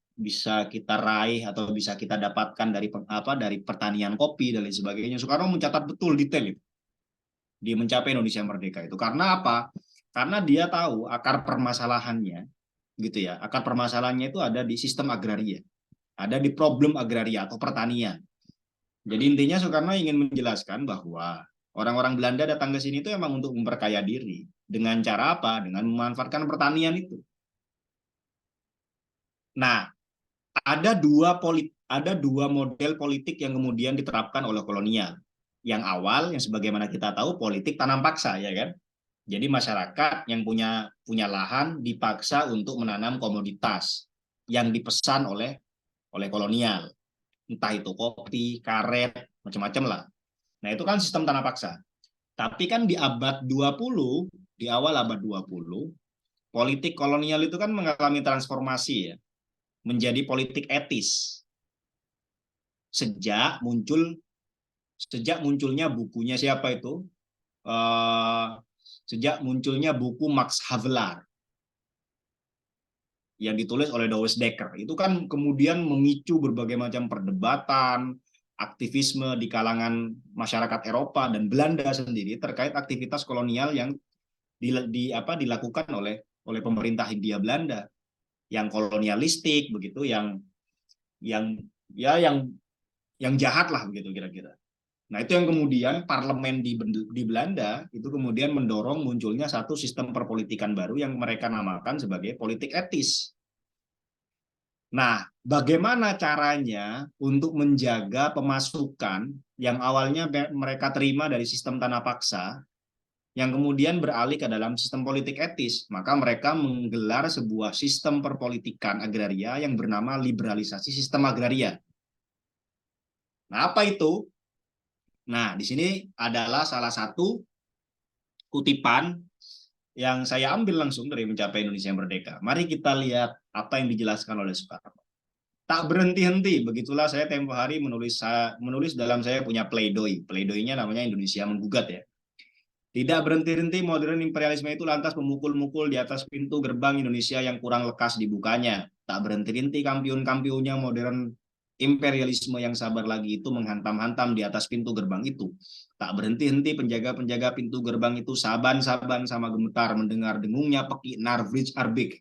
raih atau bisa kita dapatkan dari pertanian kopi dan lain sebagainya. Soekarno mencatat betul detail itu di mencapai Indonesia merdeka itu. Karena apa? Karena dia tahu akar permasalahannya gitu ya. Akar permasalahannya itu ada di sistem agraria. Ada di problem agraria atau pertanian. Jadi intinya Soekarno ingin menjelaskan bahwa orang-orang Belanda datang ke sini itu emang untuk memperkaya diri. Dengan cara apa? Dengan memanfaatkan pertanian itu. Nah, ada dua model politik yang kemudian diterapkan oleh kolonial. Yang awal, yang sebagaimana kita tahu, politik tanam paksa, ya kan? Jadi masyarakat yang punya lahan dipaksa untuk menanam komoditas yang dipesan oleh kolonial. Entah itu kopi, karet, macam-macam lah. Nah, itu kan sistem tanah paksa. Tapi kan di abad 20, di awal abad 20, politik kolonial itu kan mengalami transformasi ya, menjadi politik etis. Sejak munculnya bukunya siapa itu? Sejak munculnya buku Max Havelaar yang ditulis oleh Douwe Dekker. Itu kan kemudian memicu berbagai macam perdebatan, aktivisme di kalangan masyarakat Eropa dan Belanda sendiri terkait aktivitas kolonial yang dilakukan oleh pemerintah Hindia Belanda yang kolonialistik begitu, yang jahat lah begitu kira-kira. Nah, itu yang kemudian parlemen di Belanda itu kemudian mendorong munculnya satu sistem perpolitikan baru yang mereka namakan sebagai politik etis. Nah, bagaimana caranya untuk menjaga pemasukan yang awalnya mereka terima dari sistem tanah paksa, yang kemudian beralih ke dalam sistem politik etis? Maka mereka menggelar sebuah sistem perpolitikan agraria yang bernama liberalisasi sistem agraria. Nah, apa itu? Nah, di sini adalah salah satu kutipan yang saya ambil langsung dari mencapai Indonesia Merdeka. Mari kita lihat apa yang dijelaskan oleh Soekarno. Tak berhenti-henti, begitulah saya tempo hari menulis dalam saya punya pledoi. Pledoinya namanya Indonesia Menggugat ya. Tidak berhenti-henti modern imperialisme itu lantas memukul-mukul di atas pintu gerbang Indonesia yang kurang lekas dibukanya. Tak berhenti-henti kampiun-kampiunnya modern imperialisme yang sabar lagi itu menghantam-hantam di atas pintu gerbang itu. Tak berhenti-henti penjaga-penjaga pintu gerbang itu saban-saban sama gemetar mendengar dengungnya peki Narvrij Arbik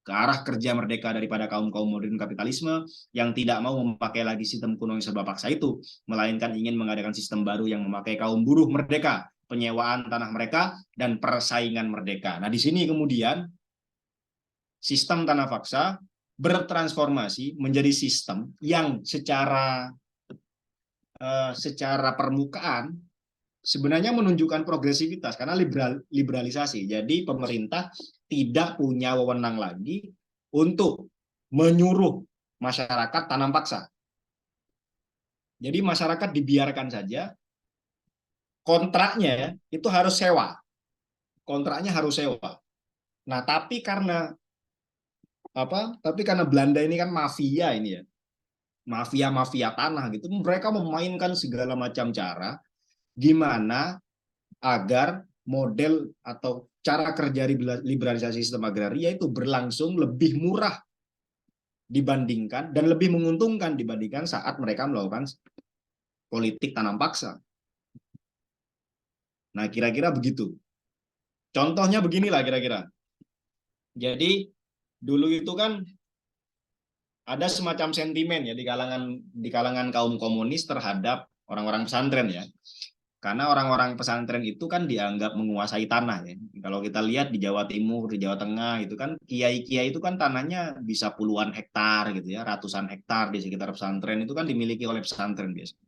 ke arah kerja merdeka daripada kaum-kaum modern kapitalisme yang tidak mau memakai lagi sistem kuno yang serba paksa itu, melainkan ingin mengadakan sistem baru yang memakai kaum buruh merdeka, penyewaan tanah mereka, dan persaingan merdeka. Nah, di sini kemudian sistem tanah paksa bertransformasi menjadi sistem yang secara permukaan sebenarnya menunjukkan progresivitas karena liberalisasi. Jadi pemerintah tidak punya wewenang lagi untuk menyuruh masyarakat tanam paksa. Jadi masyarakat dibiarkan saja, kontraknya itu harus sewa. Kontraknya harus sewa. Nah, tapi karena Belanda ini kan mafia ini ya. Mafia-mafia tanah gitu. Mereka memainkan segala macam cara gimana agar model atau cara kerja liberalisasi sistem agraria itu berlangsung lebih murah dibandingkan dan lebih menguntungkan dibandingkan saat mereka melakukan politik tanam paksa. Nah, kira-kira begitu. Contohnya beginilah kira-kira. Jadi dulu itu kan ada semacam sentimen ya di kalangan kaum komunis terhadap orang-orang pesantren ya. Karena orang-orang pesantren itu kan dianggap menguasai tanah ya. Kalau kita lihat di Jawa Timur, di Jawa Tengah itu kan kiai-kiai itu kan tanahnya bisa puluhan hektar gitu ya, ratusan hektar di sekitar pesantren itu kan dimiliki oleh pesantren biasanya.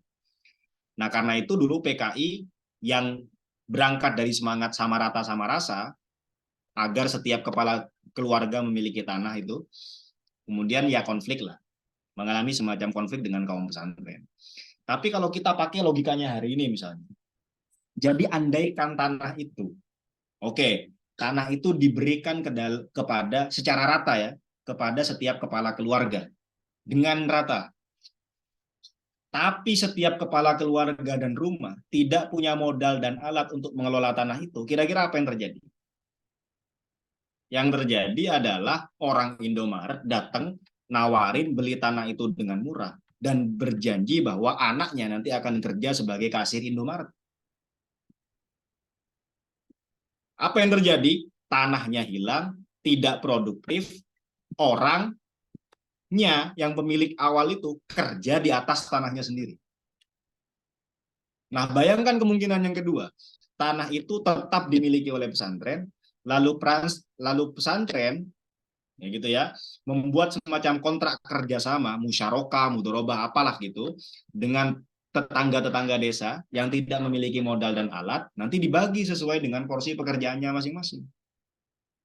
Nah, karena itu dulu PKI yang berangkat dari semangat sama rata sama rasa agar setiap kepala keluarga memiliki tanah itu, kemudian ya konflik lah, mengalami semacam konflik dengan kaum pesantren. Tapi kalau kita pakai logikanya hari ini misalnya, jadi andaikan tanah itu, oke, tanah itu diberikan kepada secara rata ya, kepada setiap kepala keluarga dengan rata. Tapi setiap kepala keluarga dan rumah tidak punya modal dan alat untuk mengelola tanah itu, kira-kira apa yang terjadi? Yang terjadi adalah orang Indomaret datang nawarin beli tanah itu dengan murah dan berjanji bahwa anaknya nanti akan kerja sebagai kasir Indomaret. Apa yang terjadi? Tanahnya hilang, tidak produktif, orangnya yang pemilik awal itu kerja di atas tanahnya sendiri. Nah, bayangkan kemungkinan yang kedua. Tanah itu tetap dimiliki oleh pesantren, lalu pesantren ya gitu ya, membuat semacam kontrak kerjasama, musyarakah, mudharabah, apalah gitu, dengan tetangga-tetangga desa yang tidak memiliki modal dan alat, nanti dibagi sesuai dengan porsi pekerjaannya masing-masing.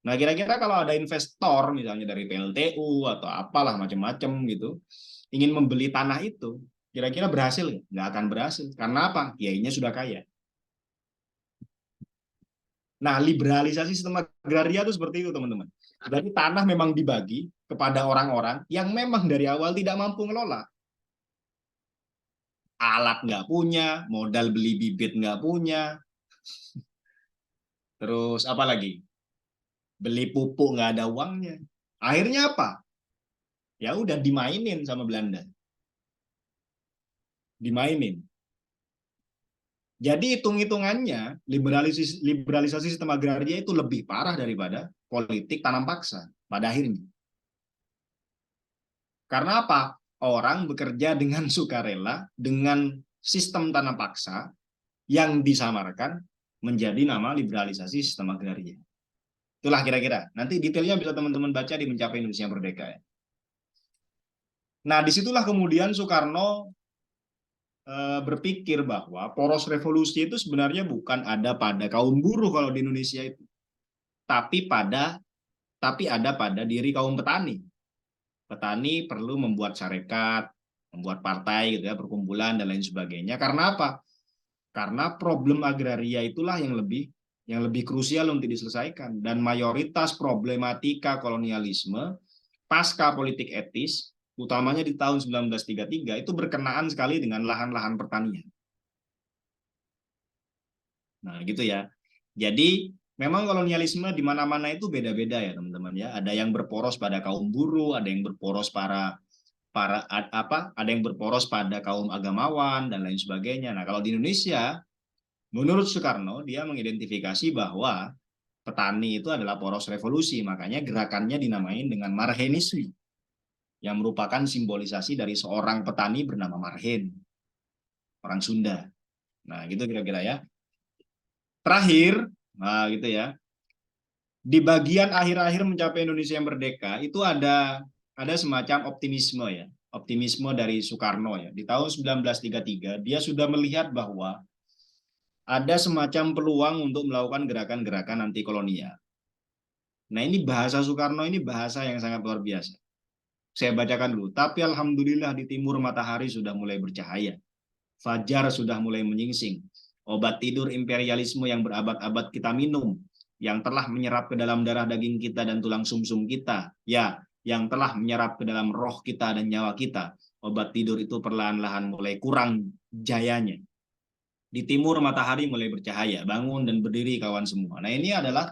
Nah, kira-kira kalau ada investor, misalnya dari PLTU atau apalah macam-macam gitu, ingin membeli tanah itu, kira-kira berhasil? Nggak akan berhasil. Karena apa? Kiainya sudah kaya. Nah, liberalisasi sistem agraria itu seperti itu, teman-teman. Jadi tanah memang dibagi kepada orang-orang yang memang dari awal tidak mampu ngelola. Alat nggak punya, modal beli bibit nggak punya, terus apa lagi? Beli pupuk nggak ada uangnya. Akhirnya apa? Ya udah dimainin sama Belanda. Dimainin. Jadi hitung-hitungannya liberalisasi sistem agraria itu lebih parah daripada politik tanam paksa pada akhirnya. Karena apa? Orang bekerja dengan sukarela dengan sistem tanam paksa yang disamarkan menjadi nama liberalisasi sistem agraria. Itulah kira-kira. Nanti detailnya bisa teman-teman baca di Mencapai Indonesia Merdeka ya. Nah, disitulah kemudian Soekarno berpikir bahwa poros revolusi itu sebenarnya bukan ada pada kaum buruh kalau di Indonesia itu, tapi ada pada diri kaum petani. Petani perlu membuat syarikat, membuat partai gitu ya, perkumpulan dan lain sebagainya. Karena apa? Karena problem agraria itulah yang lebih krusial untuk diselesaikan, dan mayoritas problematika kolonialisme pasca politik etis utamanya di tahun 1933 itu berkenaan sekali dengan lahan-lahan pertanian. Nah, gitu ya. Jadi memang kolonialisme di mana-mana itu beda-beda ya, teman-teman ya. Ada yang berporos pada kaum buruh, ada yang berporos ada yang berporos pada kaum agamawan dan lain sebagainya. Nah, kalau di Indonesia, menurut Soekarno, dia mengidentifikasi bahwa petani itu adalah poros revolusi, makanya gerakannya dinamain dengan Marhenisme, yang merupakan simbolisasi dari seorang petani bernama Marhen, orang Sunda. Nah, gitu kira-kira ya. Terakhir, nah gitu ya. Di bagian akhir-akhir Mencapai Indonesia yang Merdeka itu ada semacam optimisme ya. Optimisme dari Soekarno ya. Di tahun 1933 dia sudah melihat bahwa ada semacam peluang untuk melakukan gerakan-gerakan anti kolonial. Nah, ini bahasa Soekarno ini bahasa yang sangat luar biasa. Saya bacakan dulu. Tapi alhamdulillah di timur matahari sudah mulai bercahaya. fajar sudah mulai menyingsing. Obat tidur imperialisme yang berabad-abad kita minum, yang telah menyerap ke dalam darah daging kita dan tulang sumsum kita, ya, yang telah menyerap ke dalam roh kita dan nyawa kita. Obat tidur itu perlahan-lahan mulai kurang jayanya. Di timur matahari mulai bercahaya, bangun dan berdiri kawan semua. Nah, ini adalah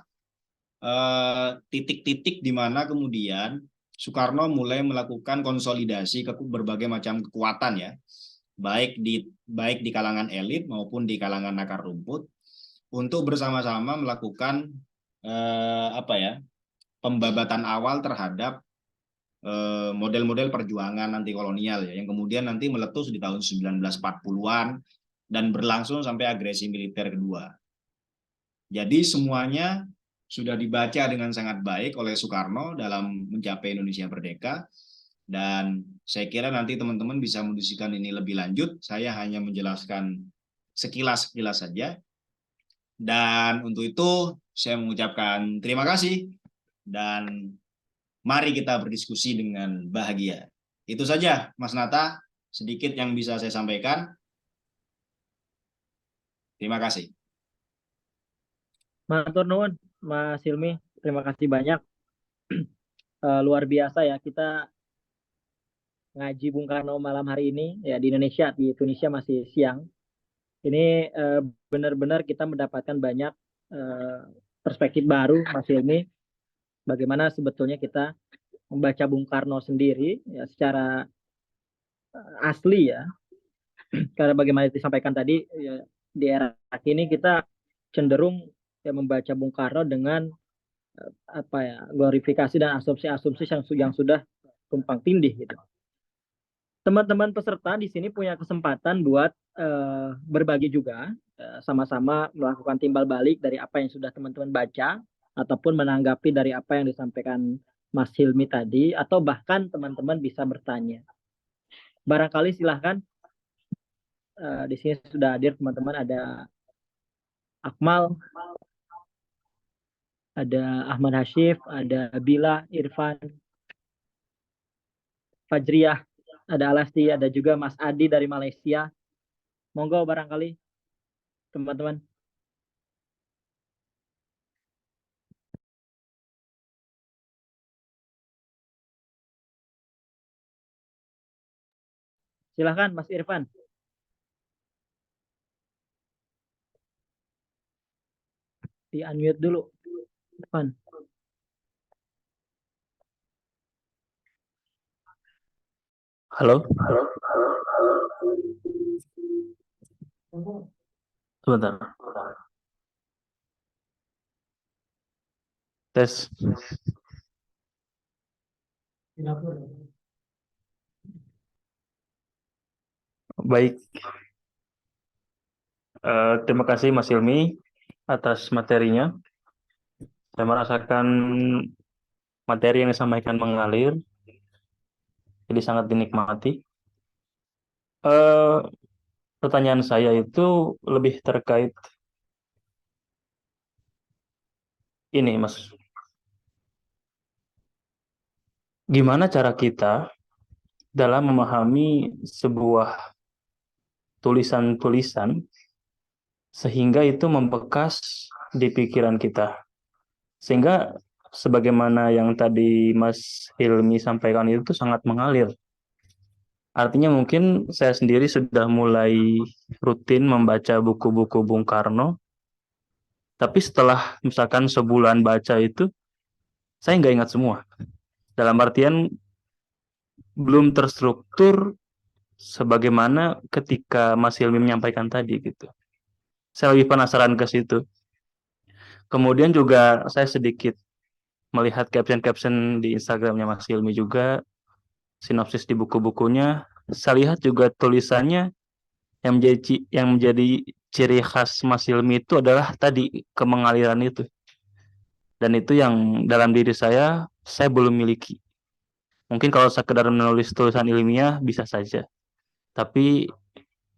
titik-titik di mana kemudian Soekarno mulai melakukan konsolidasi ke berbagai macam kekuatan, ya, baik di kalangan elit maupun di kalangan akar rumput, untuk bersama-sama melakukan pembabatan awal terhadap model-model perjuangan anti kolonial, ya, yang kemudian nanti meletus di tahun 1940-an dan berlangsung sampai agresi militer kedua. Jadi semuanya sudah dibaca dengan sangat baik oleh Soekarno dalam mencapai Indonesia Merdeka, dan saya kira nanti teman-teman bisa mendiskusikan ini lebih lanjut. Saya hanya menjelaskan sekilas-sekilas saja, dan untuk itu saya mengucapkan terima kasih dan mari kita berdiskusi dengan bahagia. Itu saja, Mas Nata, sedikit yang bisa saya sampaikan. Terima kasih. Matur nuwun, Mas Hilmi. Terima kasih banyak. Luar biasa ya, kita ngaji Bung Karno malam hari ini ya, di Indonesia. Di Tunisia masih siang. Ini benar-benar kita mendapatkan banyak perspektif baru, Mas Hilmi. Bagaimana sebetulnya kita membaca Bung Karno sendiri ya, secara asli, ya. Karena bagaimana disampaikan tadi, ya, di era kini kita cenderung ya membaca Bung Karno dengan glorifikasi dan asumsi-asumsi yang sudah tumpang tindih gitu. Teman-teman peserta di sini punya kesempatan buat berbagi juga, sama-sama melakukan timbal balik dari apa yang sudah teman-teman baca, ataupun menanggapi dari apa yang disampaikan Mas Hilmi tadi, atau bahkan teman-teman bisa bertanya. Barangkali silahkan, di sini sudah hadir teman-teman, ada Akmal, ada Ahmad Hashif, ada Bila, Irfan, Fajriah, ada Alasti, ada juga Mas Adi dari Malaysia. Monggo barangkali teman-teman. Silahkan Mas Irfan. Di unmute dulu, Irfan. Halo. Sebentar. Tes. Baik. Terima kasih Mas Hilmi atas materinya. Saya merasakan materi yang disampaikan mengalir, jadi sangat dinikmati. Pertanyaan saya itu lebih terkait ini, Mas. Gimana cara kita dalam memahami sebuah tulisan-tulisan sehingga itu membekas di pikiran kita. Sehingga sebagaimana yang tadi Mas Hilmi sampaikan itu sangat mengalir. Artinya mungkin saya sendiri sudah mulai rutin membaca buku-buku Bung Karno, tapi setelah misalkan sebulan baca itu, saya nggak ingat semua. Dalam artian belum terstruktur sebagaimana ketika Mas Hilmi menyampaikan tadi gitu. Saya lebih penasaran ke situ. Kemudian juga saya sedikit melihat caption-caption di Instagramnya Mas Hilmi juga, sinopsis di buku-bukunya. Saya lihat juga tulisannya yang menjadi ciri khas Mas Hilmi itu adalah tadi kemengaliran itu. Dan itu yang dalam diri saya belum miliki. Mungkin kalau sekedar menulis tulisan ilmiah bisa saja. Tapi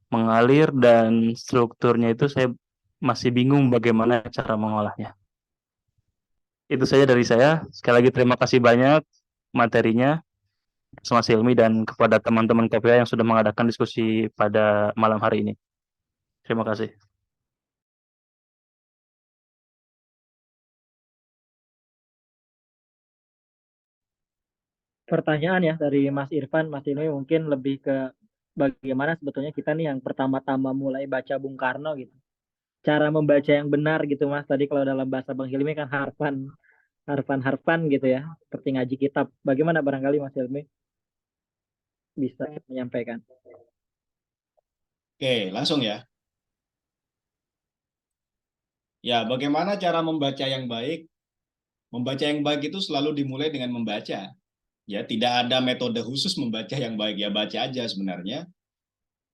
mengalir dan strukturnya itu saya masih bingung bagaimana cara mengolahnya. Itu saja dari saya. Sekali lagi terima kasih banyak materinya. Mas Hilmi dan kepada teman-teman KPA yang sudah mengadakan diskusi pada malam hari ini. Terima kasih. Pertanyaan ya dari Mas Irfan, Mas Ilmi mungkin lebih ke bagaimana sebetulnya kita nih yang pertama-tama mulai baca Bung Karno gitu. Cara membaca yang benar gitu Mas. Tadi kalau dalam bahasa Bang Hilmi kan harfan, harfan gitu ya. Seperti ngaji kitab. Bagaimana barangkali Mas Ilmi bisa menyampaikan? Oke, langsung ya. Ya, bagaimana cara membaca yang baik? Membaca yang baik itu selalu dimulai dengan membaca. Ya, tidak ada metode khusus membaca yang baik. Ya, baca aja sebenarnya.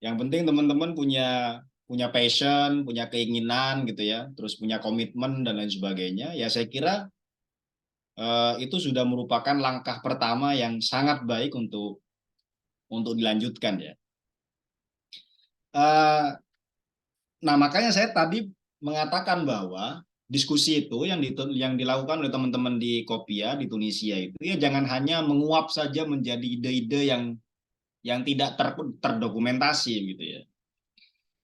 Yang penting teman-teman punya passion, punya keinginan gitu ya, terus punya komitmen dan lain sebagainya. Ya, saya kira itu sudah merupakan langkah pertama yang sangat baik untuk dilanjutkan ya. Eh, Nah, makanya saya tadi mengatakan bahwa diskusi itu yang dilakukan oleh teman-teman di Kopia di Tunisia itu ya jangan hanya menguap saja menjadi ide-ide yang tidak terdokumentasi gitu ya.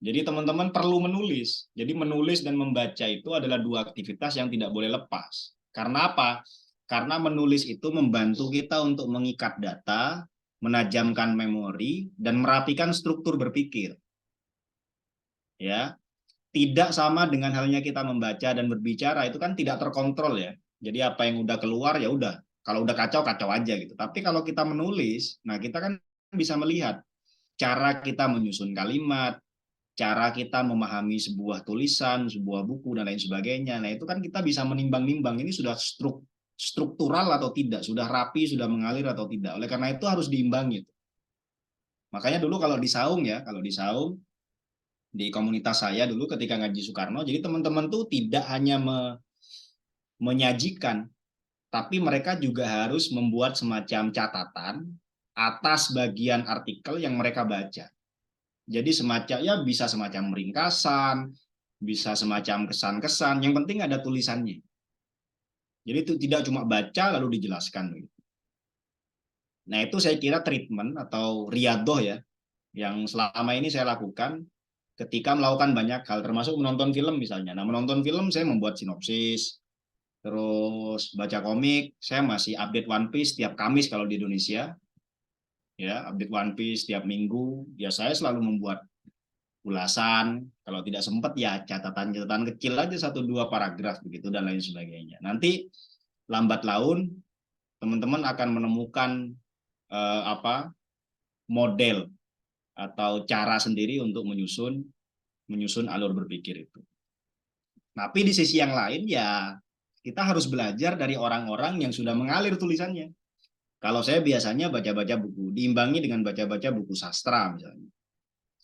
Jadi teman-teman perlu menulis. Jadi menulis dan membaca itu adalah dua aktivitas yang tidak boleh lepas. Karena apa? Karena menulis itu membantu kita untuk mengikat data, menajamkan memori, dan merapikan struktur berpikir. Ya, tidak sama dengan halnya kita membaca dan berbicara itu kan tidak terkontrol ya. Jadi apa yang udah keluar ya udah. Kalau udah kacau kacau aja gitu. Tapi kalau kita menulis, nah kita kan bisa melihat cara kita menyusun kalimat, cara kita memahami sebuah tulisan, sebuah buku dan lain sebagainya. Nah, itu kan kita bisa menimbang-nimbang ini sudah struktural atau tidak, sudah rapi, sudah mengalir atau tidak. Oleh karena itu harus diimbangi. Makanya dulu kalau di Saung ya, kalau di Saung di komunitas saya dulu ketika ngaji Soekarno, jadi teman-teman tuh tidak hanya menyajikan, tapi mereka juga harus membuat semacam catatan atas bagian artikel yang mereka baca. Jadi semacam ya bisa semacam ringkasan, bisa semacam kesan-kesan, yang penting ada tulisannya. Jadi itu tidak cuma baca lalu dijelaskan. Nah itu saya kira treatment atau riadoh ya, yang selama ini saya lakukan ketika melakukan banyak hal, termasuk menonton film misalnya. Nah menonton film saya membuat sinopsis, terus baca komik, saya masih update One Piece tiap Kamis kalau di Indonesia, ya update One Piece tiap minggu. Ya saya selalu membuat ulasan, kalau tidak sempat ya catatan-catatan kecil aja satu dua paragraf begitu dan lain sebagainya. Nanti lambat laun teman-teman akan menemukan apa model atau cara sendiri untuk menyusun alur berpikir itu. Tapi di sisi yang lain ya kita harus belajar dari orang-orang yang sudah mengalir tulisannya. Kalau saya biasanya baca-baca buku, diimbangi dengan baca-baca buku sastra misalnya.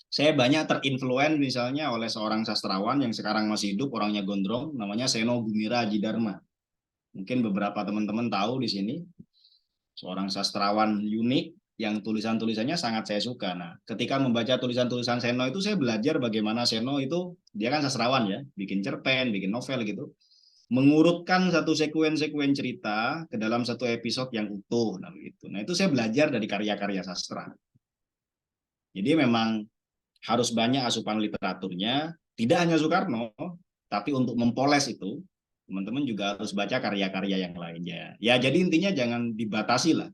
Saya banyak terinfluen misalnya oleh seorang sastrawan yang sekarang masih hidup, orangnya gondrong, namanya Seno Gumira Ajidarma. Mungkin beberapa teman-teman tahu di sini, seorang sastrawan unik yang tulisan-tulisannya sangat saya suka. Nah, ketika membaca tulisan-tulisan Seno itu saya belajar bagaimana Seno itu, dia kan sastrawan ya, bikin cerpen, bikin novel gitu, mengurutkan satu sekuen-sekuen cerita ke dalam satu episode yang utuh. Nah, begitu. Nah, itu saya belajar dari karya-karya sastra. Jadi memang harus banyak asupan literaturnya, tidak hanya Soekarno, tapi untuk mempoles itu, teman-teman juga harus baca karya-karya yang lainnya. Ya, jadi intinya jangan dibatasi lah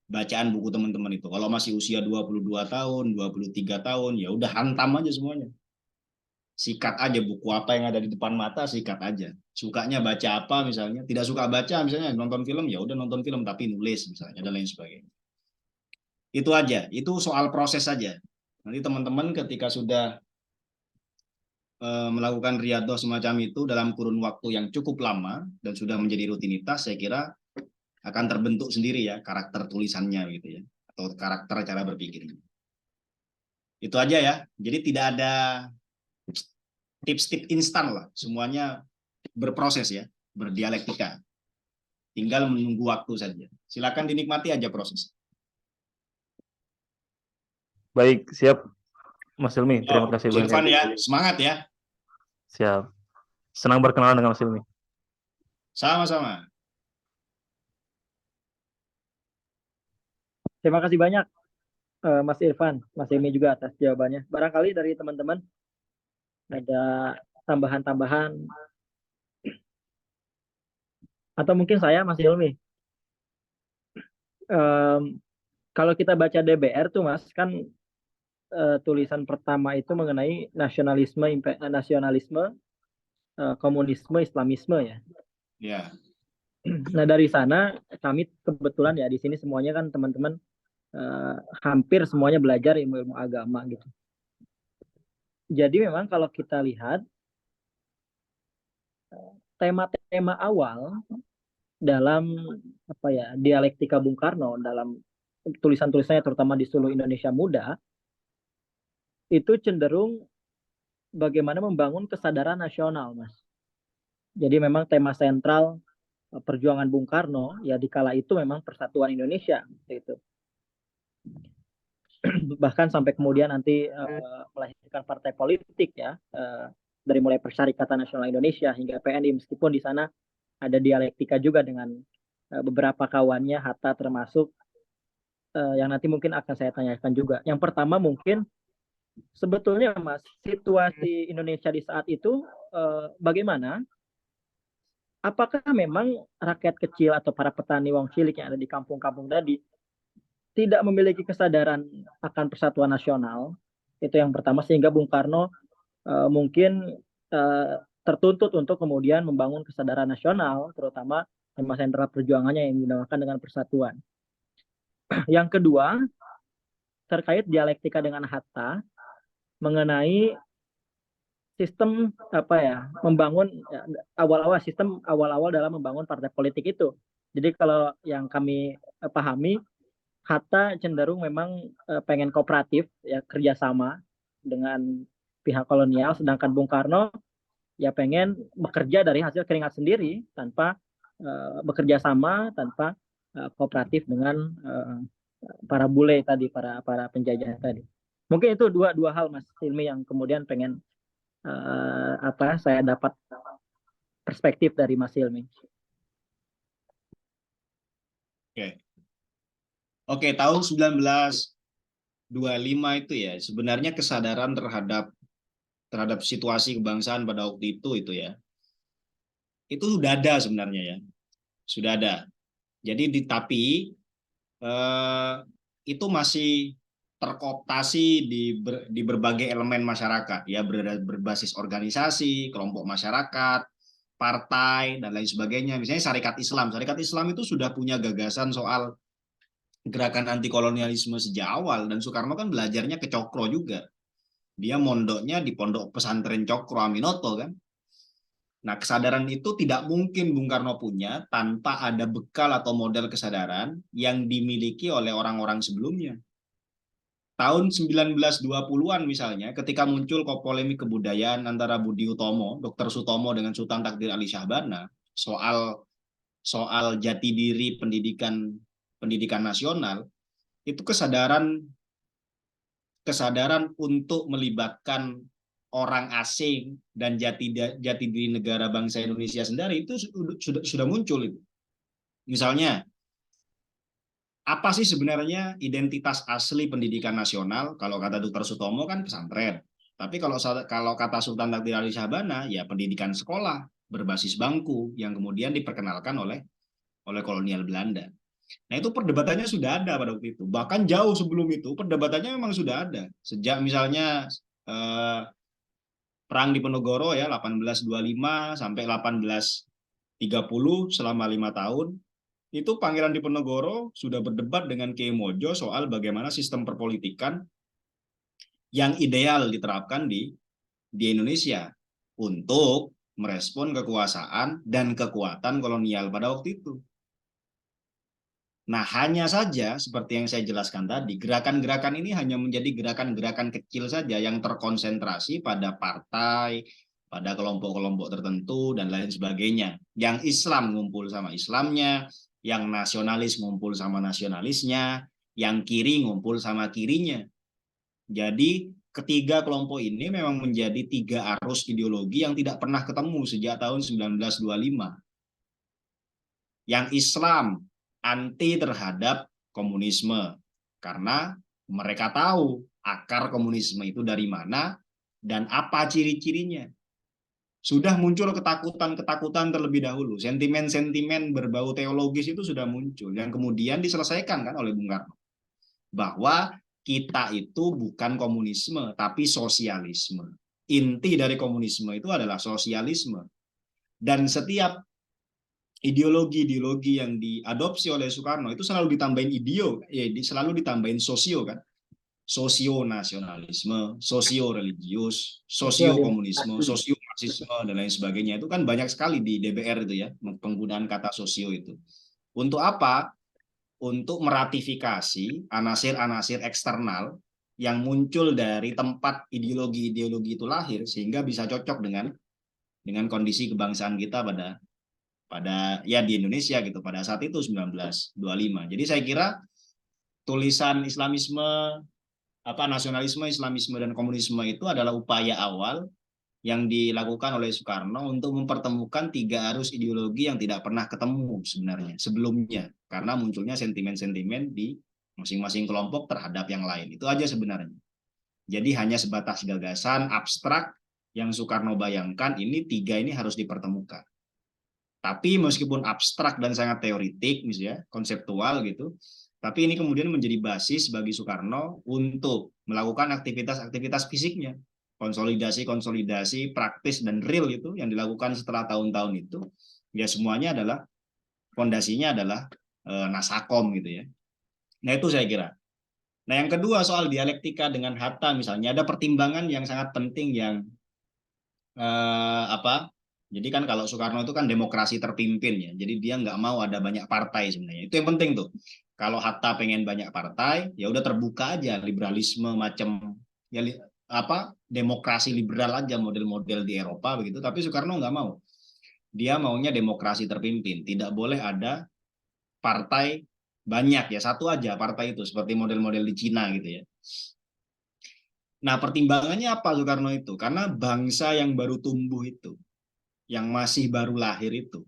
bacaan buku teman-teman itu. Kalau masih usia 22 tahun, 23 tahun, ya udah hantam aja semuanya. Sikat aja buku apa yang ada di depan mata, sikat aja. Sukanya baca apa misalnya, tidak suka baca misalnya nonton film, ya udah nonton film tapi nulis misalnya dan lain sebagainya. Itu aja, itu soal proses saja. Nanti teman-teman ketika sudah melakukan riadoh semacam itu dalam kurun waktu yang cukup lama dan sudah menjadi rutinitas, saya kira akan terbentuk sendiri ya karakter tulisannya gitu ya, atau karakter cara berpikirnya. Itu aja ya. Jadi tidak ada tips-tips instan lah, semuanya berproses ya, berdialektika. Tinggal menunggu waktu saja. Silakan dinikmati aja proses. Baik, siap Mas Hilmi. Terima kasih Mas banyak. Irfan ya, semangat ya. Siap. Senang berkenalan dengan Mas Hilmi. Sama-sama. Terima kasih banyak Mas Irfan, Mas Emi juga atas jawabannya. Barangkali dari teman-teman ada tambahan-tambahan, atau mungkin saya, Mas Hilmi. Kalau kita baca DBR tuh Mas, kan tulisan pertama itu mengenai nasionalisme, komunisme, Islamisme ya. Ya, Nah dari sana kami kebetulan ya di sini semuanya kan teman-teman hampir semuanya belajar ilmu-ilmu agama gitu. Jadi memang kalau kita lihat tema-tema awal dalam apa ya dialektika Bung Karno dalam tulisan-tulisannya terutama di Suluh Indonesia Muda itu cenderung bagaimana membangun kesadaran nasional, Mas. Jadi memang tema sentral perjuangan Bung Karno ya di kala itu memang persatuan Indonesia gitu. Bahkan sampai kemudian nanti melahirkan partai politik ya dari mulai Persyarikatan Nasional Indonesia hingga PNI meskipun di sana ada dialektika juga dengan beberapa kawannya Hatta termasuk yang nanti mungkin akan saya tanyakan juga. Yang pertama mungkin sebetulnya Mas situasi Indonesia di saat itu bagaimana? Apakah memang rakyat kecil atau para petani wong cilik yang ada di kampung-kampung tadi tidak memiliki kesadaran akan persatuan nasional? Itu yang pertama sehingga Bung Karno mungkin tertuntut untuk kemudian membangun kesadaran nasional, terutama tema sentral perjuangannya yang dinamakan dengan persatuan. Yang kedua, terkait dialektika dengan Hatta mengenai sistem apa ya, membangun awal-awal sistem awal-awal dalam membangun partai politik itu. Jadi kalau yang kami pahami, Hatta cenderung memang pengen kooperatif ya kerjasama dengan pihak kolonial, sedangkan Bung Karno ya pengen bekerja dari hasil keringat sendiri tanpa bekerja sama, tanpa kooperatif dengan para bule tadi, para penjajah tadi. Mungkin itu dua hal Mas Hilmi yang kemudian pengen saya dapat perspektif dari Mas Hilmi. Oke, tahun 1925 itu ya sebenarnya kesadaran terhadap situasi kebangsaan pada waktu itu ya. Itu sudah ada sebenarnya ya. Sudah ada. Jadi tapi itu masih terkooptasi di berbagai elemen masyarakat ya, berbasis organisasi, kelompok masyarakat, partai dan lain sebagainya. Misalnya Syarikat Islam itu sudah punya gagasan soal gerakan anti kolonialisme sejak awal, dan Soekarno kan belajarnya ke Cokro juga. Dia mondoknya di pondok pesantren Cokro Aminoto kan. Nah, kesadaran itu tidak mungkin Bung Karno punya tanpa ada bekal atau model kesadaran yang dimiliki oleh orang-orang sebelumnya. Tahun 1920-an misalnya, ketika muncul polemik kebudayaan antara Budi Utomo, Dr. Sutomo dengan Sultan Takdir Ali Syahbana soal jati diri pendidikan nasional, itu kesadaran untuk melibatkan orang asing dan jati diri negara bangsa Indonesia sendiri itu sudah muncul itu. Misalnya, apa sih sebenarnya identitas asli pendidikan nasional? Kalau kata Dr. Sutomo kan pesantren. Tapi kalau kata Sultan Takdir Ali Syahbana ya pendidikan sekolah berbasis bangku yang kemudian diperkenalkan oleh kolonial Belanda. Nah itu perdebatannya sudah ada pada waktu itu. Bahkan jauh sebelum itu perdebatannya memang sudah ada. Sejak misalnya Perang Diponegoro ya 1825 sampai 1830 selama 5 tahun. Itu Pangeran Diponegoro sudah berdebat dengan Kiai Mojo soal bagaimana sistem perpolitikan yang ideal diterapkan di Indonesia untuk merespon kekuasaan dan kekuatan kolonial pada waktu itu. Nah, hanya saja seperti yang saya jelaskan tadi, gerakan-gerakan ini hanya menjadi gerakan-gerakan kecil saja yang terkonsentrasi pada partai, pada kelompok-kelompok tertentu, dan lain sebagainya. Yang Islam ngumpul sama Islamnya, yang nasionalis ngumpul sama nasionalisnya, yang kiri ngumpul sama kirinya. Jadi ketiga kelompok ini memang menjadi tiga arus ideologi yang tidak pernah ketemu sejak tahun 1925. Yang Islam anti terhadap komunisme, Karena mereka tahu akar komunisme itu dari mana dan apa ciri-cirinya. Sudah muncul ketakutan-ketakutan terlebih dahulu. Sentimen-sentimen berbau teologis itu sudah muncul. Yang kemudian diselesaikan kan oleh Bung Karno. Bahwa kita itu bukan komunisme, tapi sosialisme. Inti dari komunisme itu adalah sosialisme. Dan setiap ideologi-ideologi yang diadopsi oleh Soekarno itu selalu ditambahin selalu ditambahin sosio kan. Sosio-nasionalisme, sosio-religius, sosio-komunisme, sosio-marxisme, dan lain sebagainya. Itu kan banyak sekali di DBR itu ya, penggunaan kata sosio itu. Untuk apa? Untuk meratifikasi anasir-anasir eksternal yang muncul dari tempat ideologi-ideologi itu lahir, sehingga bisa cocok dengan kondisi kebangsaan kita pada ya di Indonesia gitu pada saat itu 1925. Jadi saya kira tulisan Islamisme, nasionalisme, Islamisme, dan komunisme itu adalah upaya awal yang dilakukan oleh Soekarno untuk mempertemukan tiga arus ideologi yang tidak pernah ketemu sebenarnya sebelumnya, karena munculnya sentimen-sentimen di masing-masing kelompok terhadap yang lain. Itu aja sebenarnya. Jadi hanya sebatas gagasan abstrak yang Soekarno bayangkan, ini tiga ini harus dipertemukan. Tapi meskipun abstrak dan sangat teoritik, misalnya konseptual gitu, tapi ini kemudian menjadi basis bagi Soekarno untuk melakukan aktivitas-aktivitas fisiknya, konsolidasi praktis dan real itu yang dilakukan setelah tahun-tahun itu, ya semuanya adalah fondasinya adalah Nasakom gitu ya. Nah itu saya kira. Nah yang kedua soal dialektika dengan Hatta misalnya, ada pertimbangan yang sangat penting yang jadi kan kalau Soekarno itu kan demokrasi terpimpin ya, jadi dia nggak mau ada banyak partai sebenarnya. Itu yang penting tuh. Kalau Hatta pengen banyak partai, ya udah terbuka aja liberalisme macam ya demokrasi liberal aja model-model di Eropa begitu. Tapi Soekarno nggak mau. Dia maunya demokrasi terpimpin. Tidak boleh ada partai banyak ya, satu aja partai itu seperti model-model di Cina gitu ya. Nah pertimbangannya apa Soekarno itu? Karena bangsa yang baru tumbuh itu, yang masih baru lahir itu,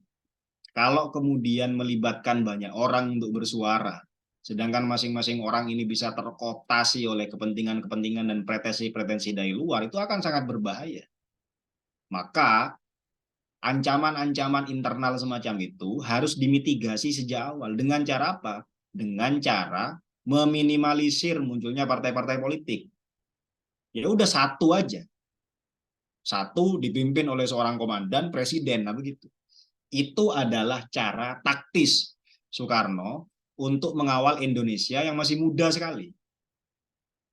kalau kemudian melibatkan banyak orang untuk bersuara, sedangkan masing-masing orang ini bisa terkooptasi oleh kepentingan-kepentingan dan pretensi-pretensi dari luar, itu akan sangat berbahaya. Maka ancaman-ancaman internal semacam itu harus dimitigasi sejak awal. Dengan cara apa? Dengan cara meminimalisir munculnya partai-partai politik. Ya udah satu aja. Satu dipimpin oleh seorang komandan, presiden, nah begitu. Itu adalah cara taktis Soekarno untuk mengawal Indonesia yang masih muda sekali.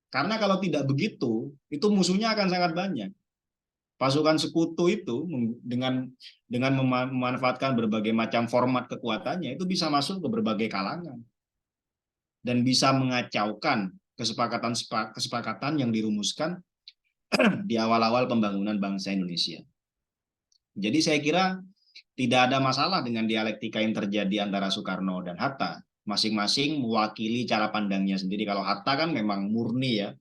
Karena kalau tidak begitu, itu musuhnya akan sangat banyak. Pasukan sekutu itu dengan memanfaatkan berbagai macam format kekuatannya itu bisa masuk ke berbagai kalangan dan bisa mengacaukan kesepakatan yang dirumuskan di awal-awal pembangunan bangsa Indonesia. Jadi saya kira tidak ada masalah dengan dialektika yang terjadi antara Soekarno dan Hatta. Masing-masing mewakili cara pandangnya sendiri. Kalau Hatta kan memang murni ya,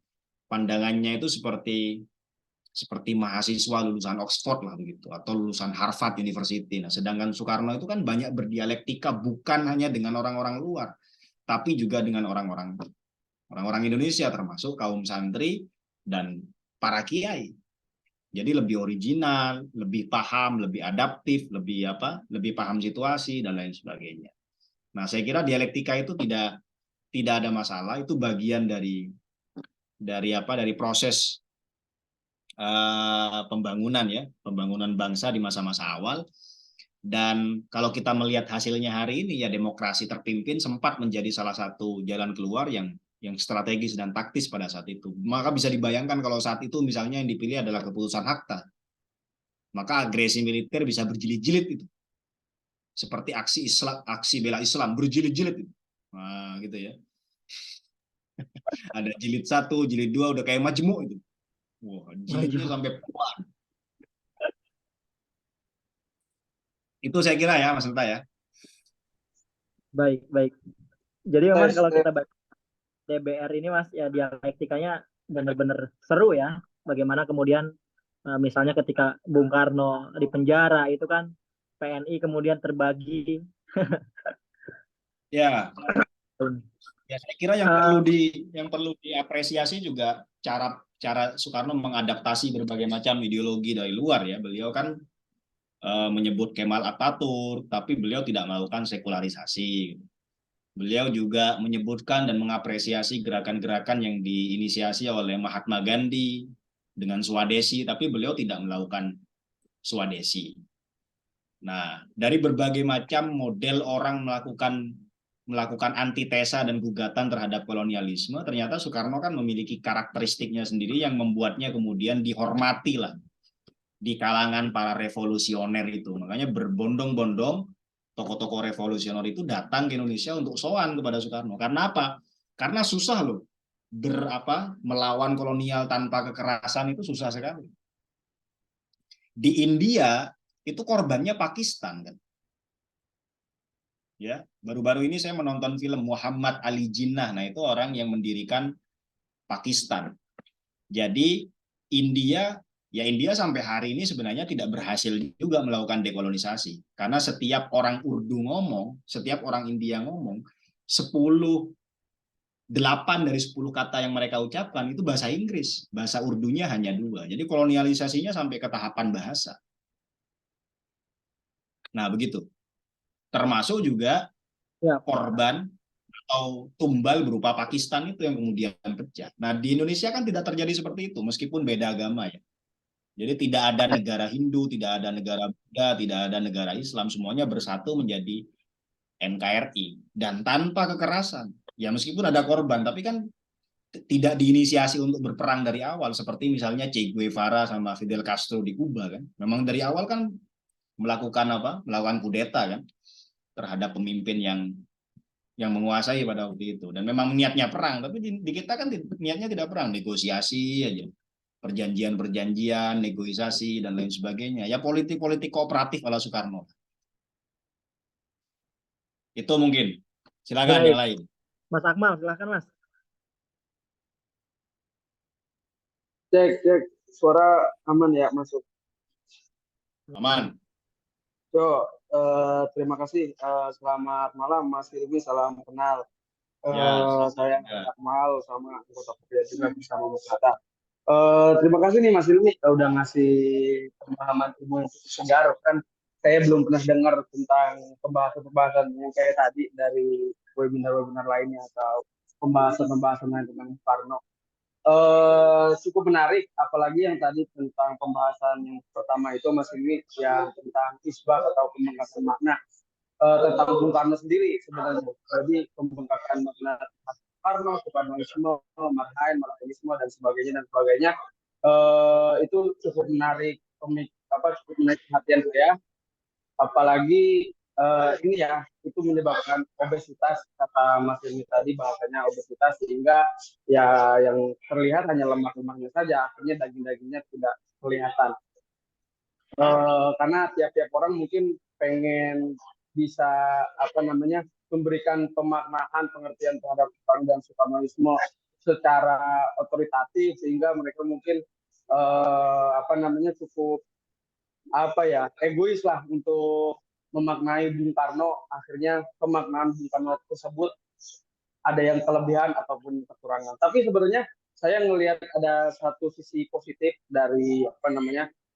pandangannya itu seperti mahasiswa lulusan Oxford lah begitu, atau lulusan Harvard University. Nah, sedangkan Soekarno itu kan banyak berdialektika bukan hanya dengan orang-orang luar, tapi juga dengan orang-orang Indonesia, termasuk kaum santri dan para kiai. Jadi lebih original, lebih paham, lebih adaptif, lebih paham situasi dan lain sebagainya. Nah, saya kira dialektika itu tidak ada masalah, itu bagian dari proses pembangunan bangsa di masa-masa awal. Dan kalau kita melihat hasilnya hari ini, ya demokrasi terpimpin sempat menjadi salah satu jalan keluar yang strategis dan taktis pada saat itu. Maka bisa dibayangkan kalau saat itu misalnya yang dipilih adalah keputusan Hatta, maka agresi militer bisa berjilid-jilid itu. Seperti aksi bela Islam berjilid-jilid itu. Nah, gitu ya. Ada jilid 1, jilid 2 udah kayak majmuk itu. Wah, jilidnya sampai puluhan. Itu saya kira ya, Mas Lita ya. Baik. Jadi memang kalau kita baca DBR ini Mas, ya dialektikanya benar-benar seru ya. Bagaimana kemudian misalnya ketika Bung Karno di penjara itu kan PNI kemudian terbagi. Ya. Ya, saya kira yang perlu diapresiasi juga cara Soekarno mengadaptasi berbagai macam ideologi dari luar ya. Beliau kan menyebut Kemal Atatürk, tapi beliau tidak melakukan sekularisasi. Beliau juga menyebutkan dan mengapresiasi gerakan-gerakan yang diinisiasi oleh Mahatma Gandhi dengan Swadesi, tapi beliau tidak melakukan Swadesi. Nah, dari berbagai macam model orang melakukan antitesa dan gugatan terhadap kolonialisme, ternyata Soekarno kan memiliki karakteristiknya sendiri yang membuatnya kemudian dihormati lah di kalangan para revolusioner itu. Makanya berbondong-bondong tokoh-tokoh revolusioner itu datang ke Indonesia untuk sowan kepada Soekarno. Karena apa? Karena susah loh melawan kolonial tanpa kekerasan, itu susah sekali. Di India itu korbannya Pakistan kan. Ya, baru-baru ini saya menonton film Muhammad Ali Jinnah. Nah, itu orang yang mendirikan Pakistan. Jadi India sampai hari ini sebenarnya tidak berhasil juga melakukan dekolonisasi. Karena setiap orang Urdu ngomong, setiap orang India ngomong, 8 dari 10 kata yang mereka ucapkan itu bahasa Inggris. Bahasa Urdunya hanya 2. Jadi kolonialisasinya sampai ke tahapan bahasa. Nah, begitu. Termasuk juga korban atau tumbal berupa Pakistan itu yang kemudian pecah. Nah, di Indonesia kan tidak terjadi seperti itu, meskipun beda agama ya. Jadi tidak ada negara Hindu, tidak ada negara Buddha, tidak ada negara Islam, semuanya bersatu menjadi NKRI dan tanpa kekerasan. Ya meskipun ada korban, tapi kan tidak diinisiasi untuk berperang dari awal, seperti misalnya Che Guevara sama Fidel Castro di Kuba kan. Memang dari awal kan melakukan kudeta kan terhadap pemimpin yang menguasai pada waktu itu, dan memang niatnya perang, tapi di kita kan niatnya tidak perang, negosiasi aja, perjanjian, negosiasi dan lain sebagainya. Ya politik kooperatif ala Soekarno. Itu mungkin. Silakan yang lain. Mas Akmal, silakan Mas. Cek, suara aman ya masuk. Aman. Yo, terima kasih. Selamat malam Mas Hilmi, salam kenal. Saya Akmal sama anggota PPD juga bersama Mas Hatta. Terima kasih nih Mas Hilmi udah ngasih pemahaman ilmu yang cukup segar kan. Saya belum pernah dengar tentang pembahasan yang kayak tadi dari webinar-webinar lainnya atau pembahasan yang tentang Soekarno. Cukup menarik, apalagi yang tadi tentang pembahasan yang pertama itu Mas Hilmi yang tentang isbah atau pembengkakan makna tentang Bung Karno sendiri sebenarnya. Jadi pembengkakan makna Soekarno, Soekarnoisme, Marxisme dan sebagainya itu cukup menarik perhatian saya. Apalagi ini ya, itu menyebabkan obesitas, kata Mas Hilmi tadi bahasanya obesitas, sehingga ya yang terlihat hanya lemak-lemaknya saja, akhirnya daging-dagingnya tidak kelihatan. Karena tiap-tiap orang mungkin pengen bisa memberikan pemaknaan pengertian terhadap Soekarno dan Soekarnoisme secara otoritatif, sehingga mereka mungkin cukup egois lah untuk memaknai Bung Karno. Akhirnya pemaknaan Bung Karno tersebut ada yang kelebihan ataupun kekurangan. Tapi sebenarnya saya melihat ada satu sisi positif dari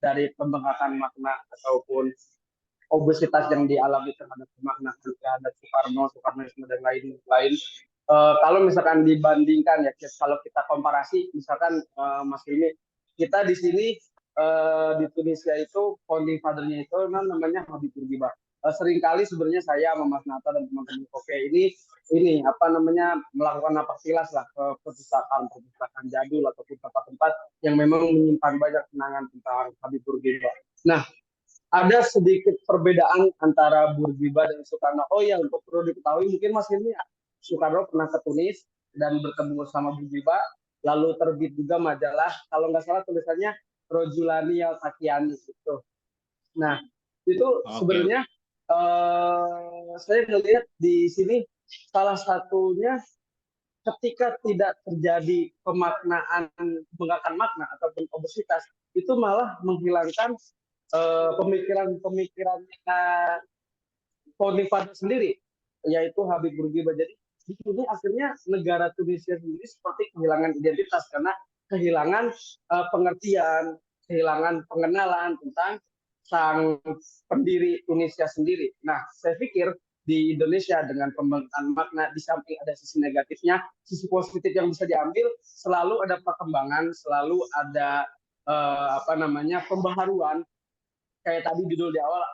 dari pembengkakan makna ataupun obesitas yang dialami terhadap pemaknaan terhadap Soekarnoisme dan lain-lain. Kalau misalkan dibandingkan ya, kalau kita komparasi, misalkan Mas Hilmi, kita di sini di Tunisia itu founding father-nya itu namanya Habib Bourguiba. Seringkali sebenarnya saya sama Mas Nata dan teman-teman Oke ini melakukan napak tilas lah ke perpustakaan jadul ataupun tempat-tempat yang memang menyimpan banyak kenangan tentang Habib Bourguiba. Nah, ada sedikit perbedaan antara Bourguiba dan Soekarno. Oh ya, untuk perlu diketahui mungkin Mas Hilmi, Soekarno pernah ke Tunis dan bertemu sama Bourguiba, lalu terbit juga majalah, kalau nggak salah tulisannya Rojulani Al-Takiani gitu. Nah, itu sebenarnya saya melihat di sini salah satunya ketika tidak terjadi pembengkakan makna ataupun obesitas, itu malah menghilangkan pemikiran-pemikirannya founding father sendiri, yaitu Habib Bourguiba. Jadi di sini akhirnya negara Tunisia sendiri seperti kehilangan identitas karena kehilangan pengertian, kehilangan pengenalan tentang sang pendiri Tunisia sendiri. Nah, saya pikir di Indonesia dengan pembentukan makna di samping ada sisi negatifnya, sisi positif yang bisa diambil, selalu ada perkembangan, selalu ada pembaharuan. Kayak tadi judul di awal,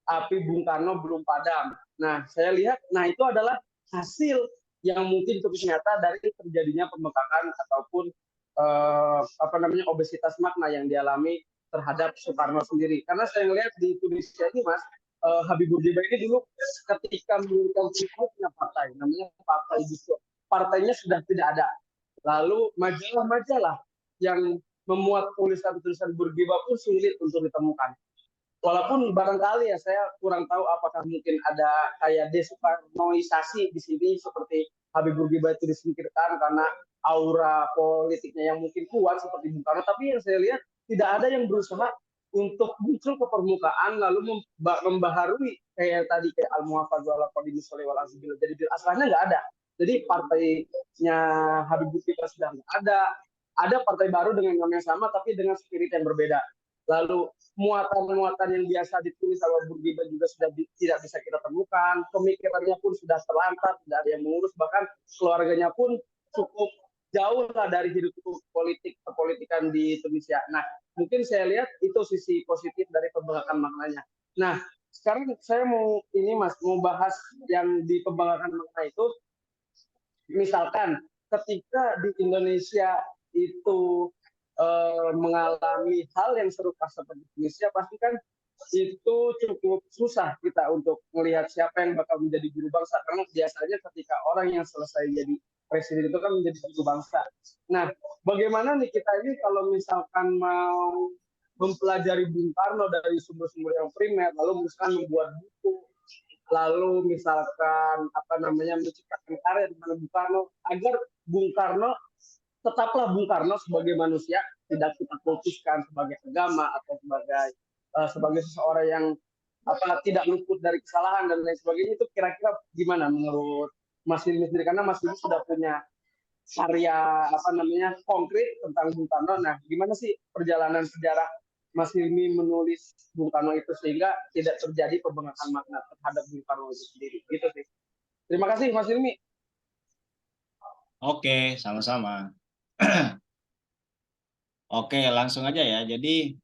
api Bung Karno belum padam. Nah, saya lihat, itu adalah hasil yang mungkin cukup nyata dari terjadinya pembengkakan ataupun obesitas makna yang dialami terhadap Soekarno sendiri. Karena saya melihat di Indonesia ini, Mas, Habibur Rahman ini dulu ketika mendirikan punya partai, namanya Partai Justru. Partainya sudah tidak ada. Lalu majalah-majalah yang memuat tulisan-tulisan Burgiba pun sulit untuk ditemukan. Walaupun barangkali ya saya kurang tahu apakah mungkin ada kayak desoekarnoisasi di sini seperti Habib Burgiba itu disingkirkan karena aura politiknya yang mungkin kuat seperti Bung Karno. Tapi yang saya lihat tidak ada yang berusaha untuk muncul ke permukaan lalu membaharui kayak tadi kayak Al-Muhafaz wal Qadim Sholih wal Azbil. Jadi asalnya nggak ada. Jadi partainya Habib Burgiba sudah nggak ada. Ada partai baru dengan nama yang sama tapi dengan spirit yang berbeda. Lalu muatan-muatan yang biasa ditulis sama Burgiba juga sudah tidak bisa kita temukan. Pemikirannya pun sudah terlantar, tidak ada yang mengurus. Bahkan keluarganya pun cukup jauh lah dari hidup perpolitikan di Indonesia. Nah, mungkin saya lihat itu sisi positif dari pembengkakan maknanya. Nah, sekarang saya mau bahas yang di pembengkakan makna itu. Misalkan ketika di Indonesia itu mengalami hal yang serupa seperti Indonesia, pasti kan itu cukup susah kita untuk melihat siapa yang bakal menjadi guru bangsa, karena biasanya ketika orang yang selesai jadi presiden itu kan menjadi guru bangsa. Nah, bagaimana nih kita ini kalau misalkan mau mempelajari Bung Karno dari sumber-sumber yang primer, lalu misalkan membuat buku, lalu misalkan menciptakan karya tentang Bung Karno, agar Bung Karno tetaplah Bung Karno sebagai manusia, tidak kita kultuskan sebagai agama atau sebagai seseorang yang tidak luput dari kesalahan dan lain sebagainya. Itu kira-kira gimana menurut Mas Hilmi sendiri? Karena Mas Hilmi sudah punya karya konkret tentang Bung Karno. Nah, gimana sih perjalanan sejarah Mas Hilmi menulis Bung Karno itu sehingga tidak terjadi pembengkakan makna terhadap Bung Karno itu sendiri? Gitu sih. Terima kasih Mas Hilmi. Oke, sama-sama. Oke, langsung aja ya. Jadi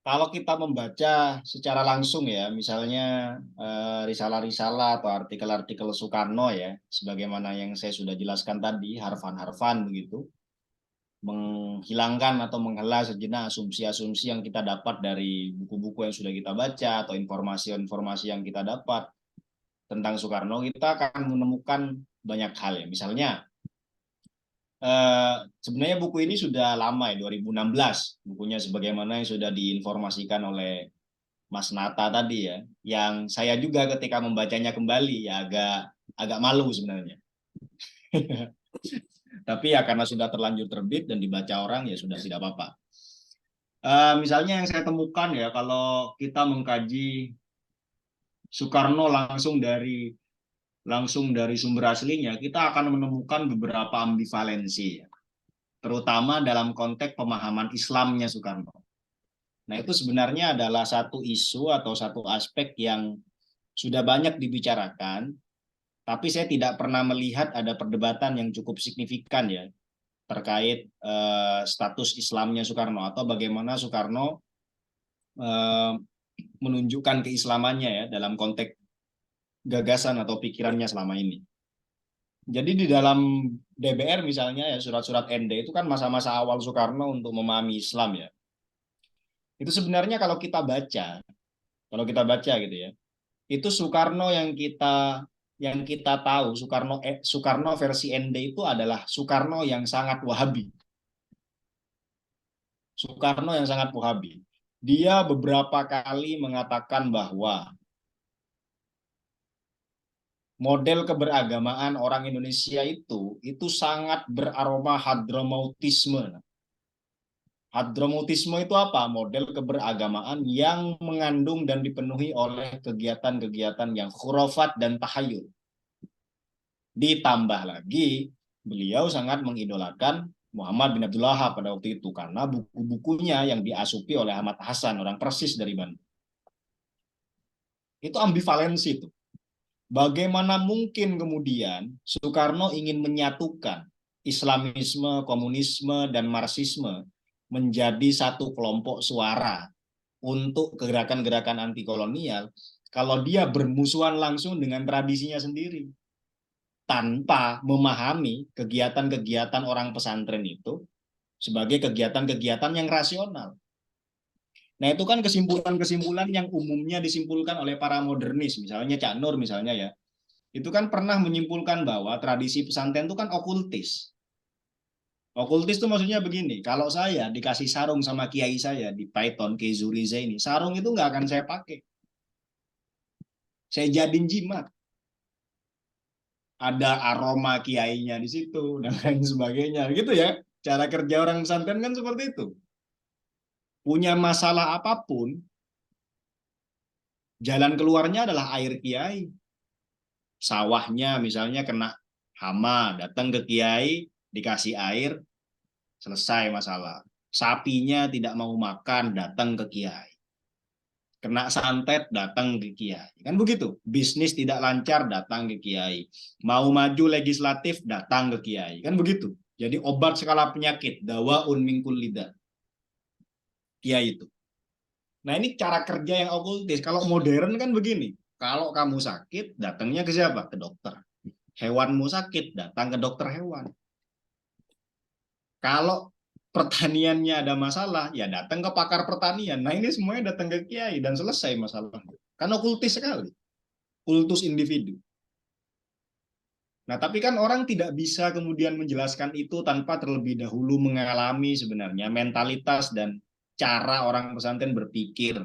kalau kita membaca secara langsung ya, misalnya risalah-risalah atau artikel-artikel Soekarno ya, sebagaimana yang saya sudah jelaskan tadi, harfan-harfan begitu, menghilangkan atau menghela sejenak asumsi-asumsi yang kita dapat dari buku-buku yang sudah kita baca atau informasi-informasi yang kita dapat tentang Soekarno, kita akan menemukan banyak hal ya. Misalnya, sebenarnya buku ini sudah lama ya, 2016 bukunya, sebagaimana yang sudah diinformasikan oleh Mas Nata tadi ya, yang saya juga ketika membacanya kembali ya agak malu sebenarnya. Tapi ya karena sudah terlanjur terbit dan dibaca orang ya sudah tidak apa-apa. Misalnya yang saya temukan ya, kalau kita mengkaji Soekarno langsung dari sumber aslinya, kita akan menemukan beberapa ambivalensi, terutama dalam konteks pemahaman Islamnya Soekarno. Nah, itu sebenarnya adalah satu isu atau satu aspek yang sudah banyak dibicarakan, tapi saya tidak pernah melihat ada perdebatan yang cukup signifikan ya terkait status Islamnya Soekarno atau bagaimana Soekarno menunjukkan keislamannya ya dalam konteks gagasan atau pikirannya selama ini. Jadi di dalam DBR misalnya ya, surat-surat ND itu kan masa-masa awal Soekarno untuk memahami Islam ya. Itu sebenarnya kalau kita baca gitu ya, itu Soekarno yang kita tahu, Soekarno versi ND itu adalah Soekarno yang sangat Wahabi. Soekarno yang sangat Wahabi. Dia beberapa kali mengatakan bahwa model keberagamaan orang Indonesia itu sangat beraroma hadramautisme. Hadromutisme itu apa? Model keberagamaan yang mengandung dan dipenuhi oleh kegiatan-kegiatan yang khurafat dan tahayul. Ditambah lagi, beliau sangat mengidolakan Muhammad bin Abdul Wahab pada waktu itu karena buku-bukunya yang diasupi oleh Ahmad Hasan, orang Persis dari Bandung. Itu ambivalensi itu. Bagaimana mungkin kemudian Soekarno ingin menyatukan Islamisme, komunisme, dan Marxisme menjadi satu kelompok suara untuk gerakan-gerakan anti kolonial kalau dia bermusuhan langsung dengan tradisinya sendiri tanpa memahami kegiatan-kegiatan orang pesantren itu sebagai kegiatan-kegiatan yang rasional. Nah, itu kan kesimpulan-kesimpulan yang umumnya disimpulkan oleh para modernis, misalnya Cak Nur misalnya ya. Itu kan pernah menyimpulkan bahwa tradisi pesantren itu kan okultis. Okultis itu maksudnya begini, kalau saya dikasih sarung sama kiai saya di Python, Kiai Zuriza ini, sarung itu nggak akan saya pakai. Saya jadiin jimat. Ada aroma kiainya di situ, dan lain sebagainya. Gitu ya, cara kerja orang pesantren kan seperti itu. Punya masalah apapun, jalan keluarnya adalah air kiai. Sawahnya misalnya kena hama, datang ke kiai, dikasih air, selesai masalah. Sapinya tidak mau makan, datang ke kiai. Kena santet, datang ke kiai. Kan begitu. Bisnis tidak lancar, datang ke kiai. Mau maju legislatif, datang ke kiai. Kan begitu. Jadi obat segala penyakit, dawaun min kulli da. Kiai itu. Nah, ini cara kerja yang okultis. Kalau modern kan begini. Kalau kamu sakit, datangnya ke siapa? Ke dokter. Hewanmu sakit, datang ke dokter hewan. Kalau pertaniannya ada masalah, ya datang ke pakar pertanian. Nah, ini semuanya datang ke kiai dan selesai masalah. Kan okultis sekali. Kultus individu. Nah, tapi kan orang tidak bisa kemudian menjelaskan itu tanpa terlebih dahulu mengalami sebenarnya mentalitas dan cara orang pesantren berpikir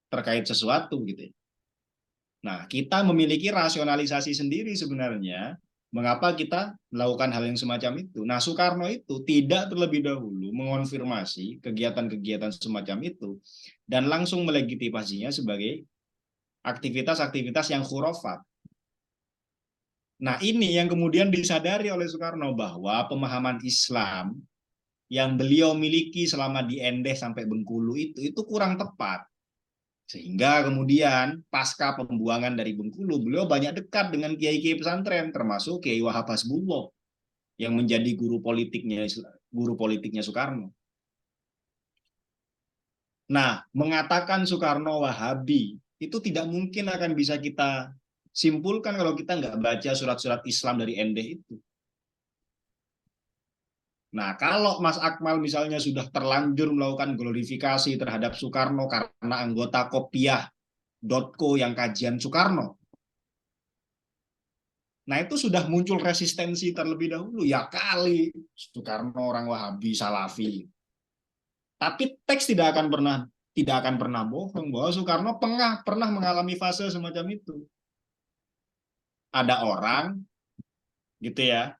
terkait sesuatu gitu. Nah, kita memiliki rasionalisasi sendiri sebenarnya mengapa kita melakukan hal yang semacam itu. Nah, Soekarno itu tidak terlebih dahulu mengonfirmasi kegiatan-kegiatan semacam itu dan langsung melegitimasinya sebagai aktivitas-aktivitas yang khurafat. Nah, ini yang kemudian disadari oleh Soekarno bahwa pemahaman Islam yang beliau miliki selama di Endeh sampai Bengkulu itu kurang tepat. Sehingga kemudian pasca pembuangan dari Bengkulu, beliau banyak dekat dengan kiai-kiai pesantren, termasuk Kiai Wahab Hasbullah yang menjadi guru politiknya Soekarno. Nah, mengatakan Soekarno Wahabi itu tidak mungkin akan bisa kita simpulkan kalau kita nggak baca surat-surat Islam dari Endeh itu. Nah, kalau Mas Akmal misalnya sudah terlanjur melakukan glorifikasi terhadap Soekarno karena anggota Kopiah.co yang kajian Soekarno, nah itu sudah muncul resistensi terlebih dahulu. Ya kali, Soekarno orang Wahabi, Salafi. Tapi teks tidak akan pernah bohong bahwa Soekarno pernah mengalami fase semacam itu. Ada orang, gitu ya,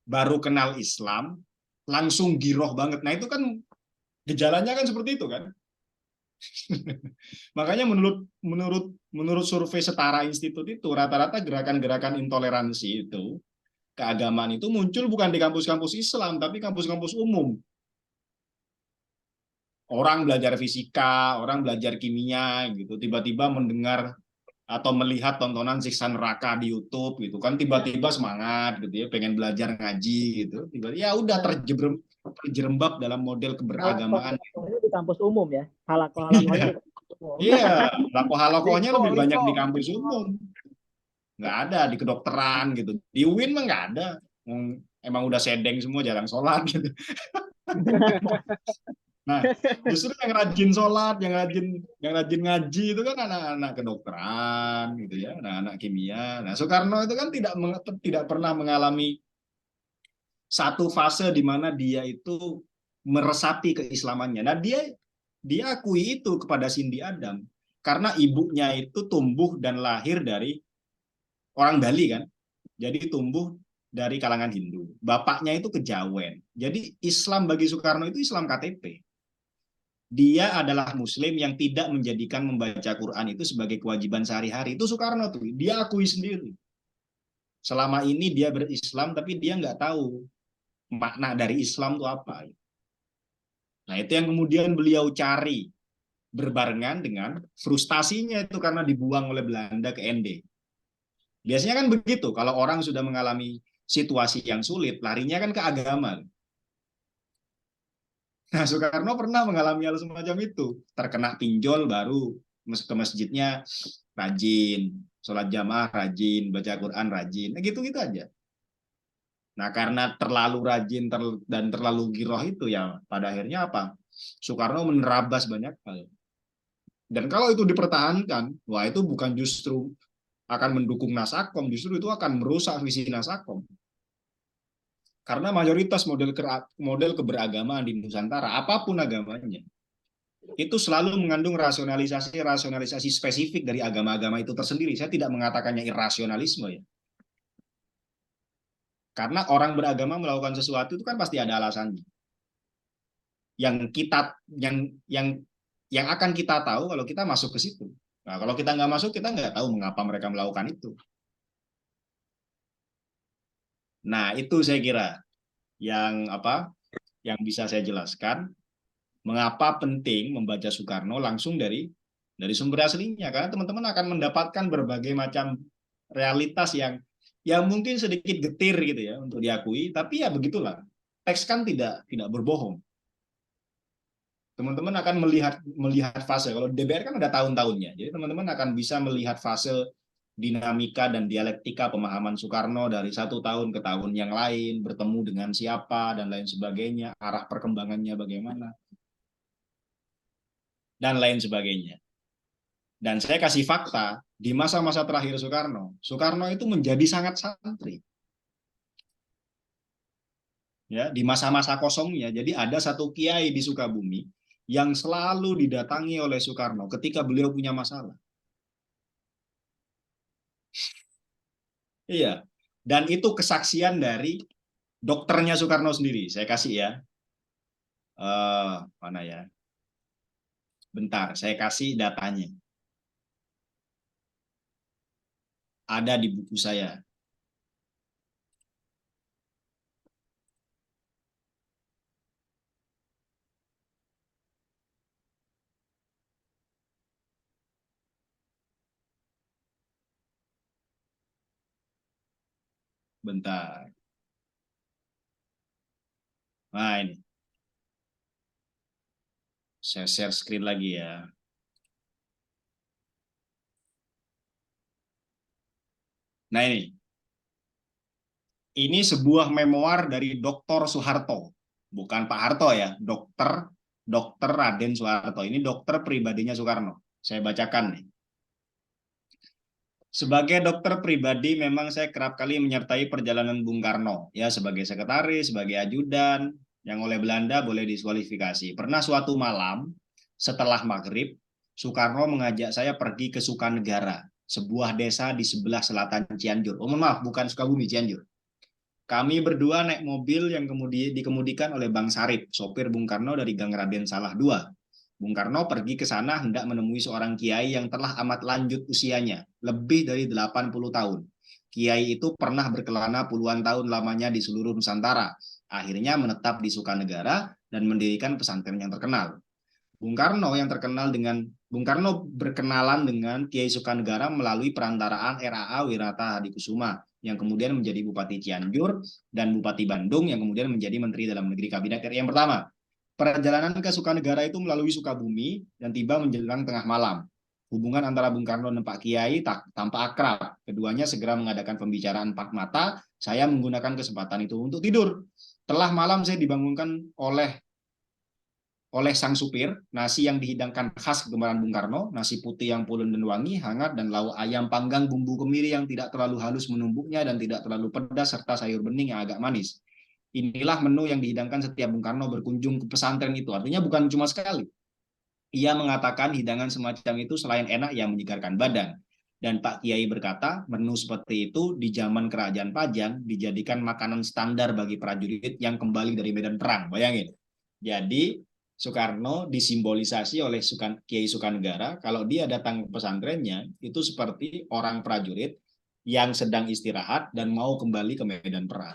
baru kenal Islam, langsung giroh banget. Nah itu kan gejalanya kan seperti itu kan. Makanya menurut survei Setara Institut itu rata-rata gerakan-gerakan intoleransi itu, keagamaan itu muncul bukan di kampus-kampus Islam tapi kampus-kampus umum. Orang belajar fisika, orang belajar kimia gitu, tiba-tiba mendengar atau melihat tontonan siksa neraka di YouTube gitu kan, tiba-tiba semangat gitu ya, pengen belajar ngaji gitu, tiba-tiba ya udah terjerembab dalam model keberagamaan. Ini di kampus umum ya, halakoh-halakohnya. Iya, halakoh-halakohnya lebih banyak di kampus umum, nggak ada di kedokteran gitu. Di UIN mah nggak ada, emang udah sedeng semua, jarang sholat gitu. Nah, justru yang rajin sholat, yang rajin ngaji itu kan anak-anak kedokteran gitu ya, anak-anak kimia. Nah, Soekarno itu kan tidak pernah mengalami satu fase di mana dia itu meresapi keislamannya. Nah, dia akui itu kepada Cindy Adam karena ibunya itu tumbuh dan lahir dari orang Bali kan. Jadi tumbuh dari kalangan Hindu. Bapaknya itu kejawen. Jadi Islam bagi Soekarno itu Islam KTP. Dia adalah Muslim yang tidak menjadikan membaca Quran itu sebagai kewajiban sehari-hari. Itu Soekarno tuh, dia akui sendiri. Selama ini dia berislam, tapi dia nggak tahu makna dari Islam itu apa. Nah, itu yang kemudian beliau cari berbarengan dengan frustasinya itu karena dibuang oleh Belanda ke ND. Biasanya kan begitu, kalau orang sudah mengalami situasi yang sulit, larinya kan ke agama. Nah, Soekarno pernah mengalami hal semacam itu. Terkena pinjol baru ke masjidnya rajin, sholat jamaah rajin, baca Quran rajin, nah, gitu-gitu aja. Nah, karena terlalu rajin dan terlalu giroh itu ya, pada akhirnya apa? Soekarno menerabas banyak hal. Dan kalau itu dipertahankan, wah itu bukan justru akan mendukung Nasakom, justru itu akan merusak visi Nasakom. Karena mayoritas model keberagamaan di Nusantara, apapun agamanya, itu selalu mengandung rasionalisasi spesifik dari agama-agama itu tersendiri. Saya tidak mengatakannya irasionalisme ya. Karena orang beragama melakukan sesuatu itu kan pasti ada alasannya. Yang akan kita tahu kalau kita masuk ke situ. Nah, kalau kita nggak masuk, kita nggak tahu mengapa mereka melakukan itu. Nah, itu saya kira yang bisa saya jelaskan mengapa penting membaca Soekarno langsung dari sumber aslinya, karena teman-teman akan mendapatkan berbagai macam realitas yang mungkin sedikit getir gitu ya untuk diakui, tapi ya begitulah. Teks kan tidak berbohong. Teman-teman akan melihat fase, kalau DBR kan ada tahun-tahunnya, jadi teman-teman akan bisa melihat fase dinamika dan dialektika pemahaman Soekarno dari satu tahun ke tahun yang lain, bertemu dengan siapa dan lain sebagainya, arah perkembangannya bagaimana dan lain sebagainya. Dan saya kasih fakta, di masa-masa terakhir Soekarno itu menjadi sangat santri. Ya, di masa-masa kosongnya, jadi ada satu kiai di Sukabumi yang selalu didatangi oleh Soekarno ketika beliau punya masalah. Iya, dan itu kesaksian dari dokternya Soekarno sendiri. Saya kasih ya, mana ya? Bentar, saya kasih datanya. Ada di buku saya. Bentar. Nah, ini. Saya share screen lagi ya. Nah, ini. Ini sebuah memoir dari Dr. Soeharto. Bukan Pak Harto ya, Dokter Raden Soeharto. Ini dokter pribadinya Soekarno. Saya bacakan nih. Sebagai dokter pribadi, memang saya kerap kali menyertai perjalanan Bung Karno, ya sebagai sekretaris, sebagai ajudan, yang oleh Belanda boleh diskualifikasi. Pernah suatu malam, setelah maghrib, Soekarno mengajak saya pergi ke Sukanegara, sebuah desa di sebelah selatan Cianjur. Oh, maaf, bukan Sukabumi, Cianjur. Kami berdua naik mobil yang kemudian dikemudikan oleh Bang Sarip, sopir Bung Karno dari Gang Raden Salah II. Bung Karno pergi ke sana hendak menemui seorang kiai yang telah amat lanjut usianya, lebih dari 80 tahun. Kiai itu pernah berkelana puluhan tahun lamanya di seluruh Nusantara. Akhirnya menetap di Sukanegara dan mendirikan pesantren yang terkenal. Bung Karno berkenalan dengan Kiai Sukanegara melalui perantaraan RAA Wirata Hadikusuma yang kemudian menjadi Bupati Cianjur dan Bupati Bandung yang kemudian menjadi Menteri Dalam Negeri Kabinet RI yang pertama. Perjalanan ke Sukanegara itu melalui Sukabumi dan tiba menjelang tengah malam. Hubungan antara Bung Karno dan Pak Kiai tampak akrab. Keduanya segera mengadakan pembicaraan empat mata. Saya menggunakan kesempatan itu untuk tidur. Telah malam saya dibangunkan oleh sang supir, nasi yang dihidangkan khas kegemaran Bung Karno, nasi putih yang pulen dan wangi, hangat, dan lauk ayam panggang bumbu kemiri yang tidak terlalu halus menumbuknya dan tidak terlalu pedas, serta sayur bening yang agak manis. Inilah menu yang dihidangkan setiap Bung Karno berkunjung ke pesantren itu. Artinya bukan cuma sekali. Ia mengatakan hidangan semacam itu selain enak yang menyegarkan badan. Dan Pak Kiai berkata, menu seperti itu di zaman Kerajaan Pajang dijadikan makanan standar bagi prajurit yang kembali dari medan perang. Bayangin. Jadi Soekarno disimbolisasi oleh Kiai Sukanegara, kalau dia datang ke pesantrennya, itu seperti orang prajurit yang sedang istirahat dan mau kembali ke medan perang.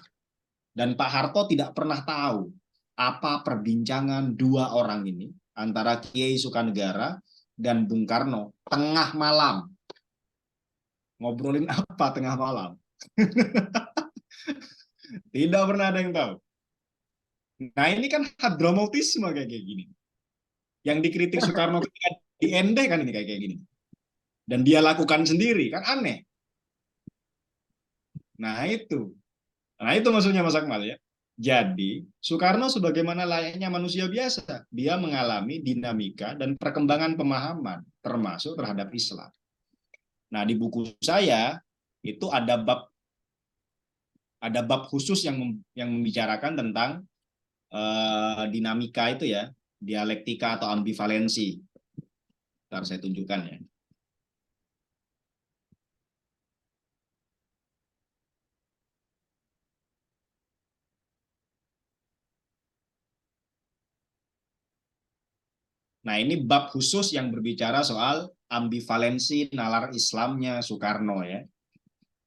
Dan Pak Harto tidak pernah tahu apa perbincangan dua orang ini, antara Kiai Sukanegara dan Bung Karno, tengah malam. Ngobrolin apa tengah malam? Tidak pernah ada yang tahu. Nah ini kan hadromotisme kayak gini. Yang dikritik Soekarno ketika di ND kan ini kayak gini. Dan dia lakukan sendiri, kan aneh. Nah itu maksudnya Mas Akmal ya. Jadi Soekarno sebagaimana layaknya manusia biasa, dia mengalami dinamika dan perkembangan pemahaman, termasuk terhadap Islam. Nah, di buku saya itu ada bab khusus yang membicarakan tentang dinamika itu ya, dialektika atau ambivalensi. Ntar saya tunjukkan ya. Nah, ini bab khusus yang berbicara soal ambivalensi nalar Islamnya Soekarno ya.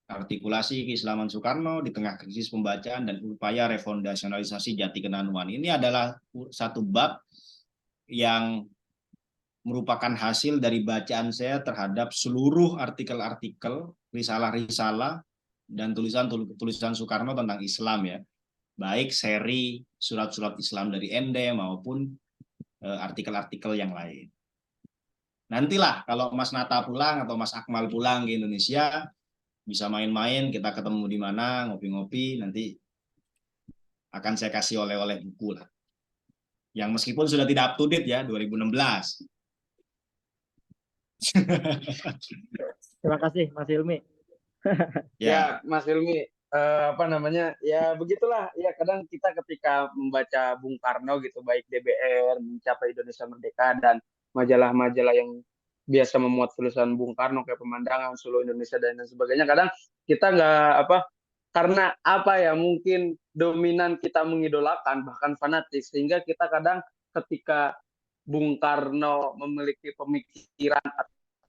Artikulasi keislaman Soekarno di tengah krisis pembacaan dan upaya refondasionalisasi jati kenanuan. Ini adalah satu bab yang merupakan hasil dari bacaan saya terhadap seluruh artikel-artikel, risalah-risalah, dan tulisan Soekarno tentang Islam ya. Baik seri surat-surat Islam dari ND maupun artikel-artikel yang lain. Nantilah kalau Mas Nata pulang atau Mas Akmal pulang ke Indonesia, bisa main-main, kita ketemu di mana, ngopi-ngopi, nanti akan saya kasih oleh-oleh buku lah. Yang meskipun sudah tidak up to date ya, 2016. Terima kasih Mas Hilmi. Ya, Mas Hilmi, apa namanya? Ya begitulah. Ya kadang kita ketika membaca Bung Karno gitu, baik DBR, Mencapai Indonesia Merdeka dan majalah-majalah yang biasa memuat tulisan Bung Karno kayak Pemandangan, Solo Indonesia dan lain sebagainya. Kadang kita nggak karena ya mungkin dominan kita mengidolakan bahkan fanatik sehingga kita kadang ketika Bung Karno memiliki pemikiran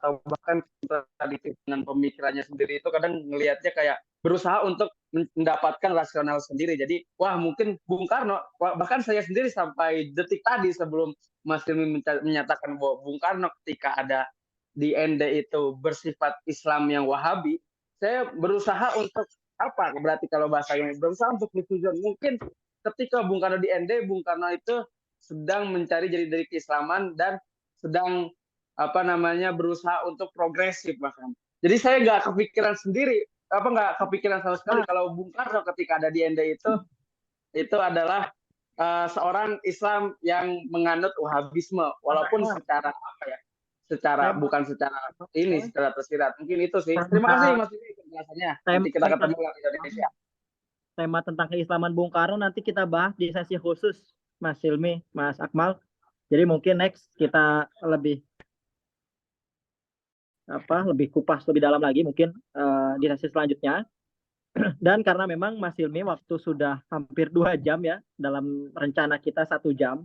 atau bahkan kontradiktif dengan pemikirannya sendiri itu kadang ngelihatnya kayak berusaha untuk mendapatkan rasional sendiri. Jadi wah mungkin Bung Karno, bahkan saya sendiri sampai detik tadi sebelum Mas Hilmi menyatakan bahwa Bung Karno ketika ada di ND itu bersifat Islam yang Wahabi, saya berusaha untuk berarti kalau bahasanya berusaha untuk ditujuan. Mungkin ketika Bung Karno di ND, Bung Karno itu sedang mencari jadi dari keislaman dan sedang berusaha untuk progresif bahkan. Jadi saya nggak kepikiran sendiri, nggak kepikiran sama sekali kalau Bung Karno ketika ada di ND itu adalah seorang Islam yang menganut Wahabisme, walaupun secara bukan secara tersirat. Mungkin itu sih. Terima kasih Mas Didi penjelasannya. Nanti kita ketemu lagi di Indonesia. Tema tentang keislaman Bung Karno nanti kita bahas di sesi khusus Mas Hilmi, Mas Akmal. Jadi mungkin next kita lebih kupas lebih dalam lagi mungkin di sesi selanjutnya. Dan karena memang Mas Hilmi waktu sudah hampir 2 jam ya, dalam rencana kita 1 jam,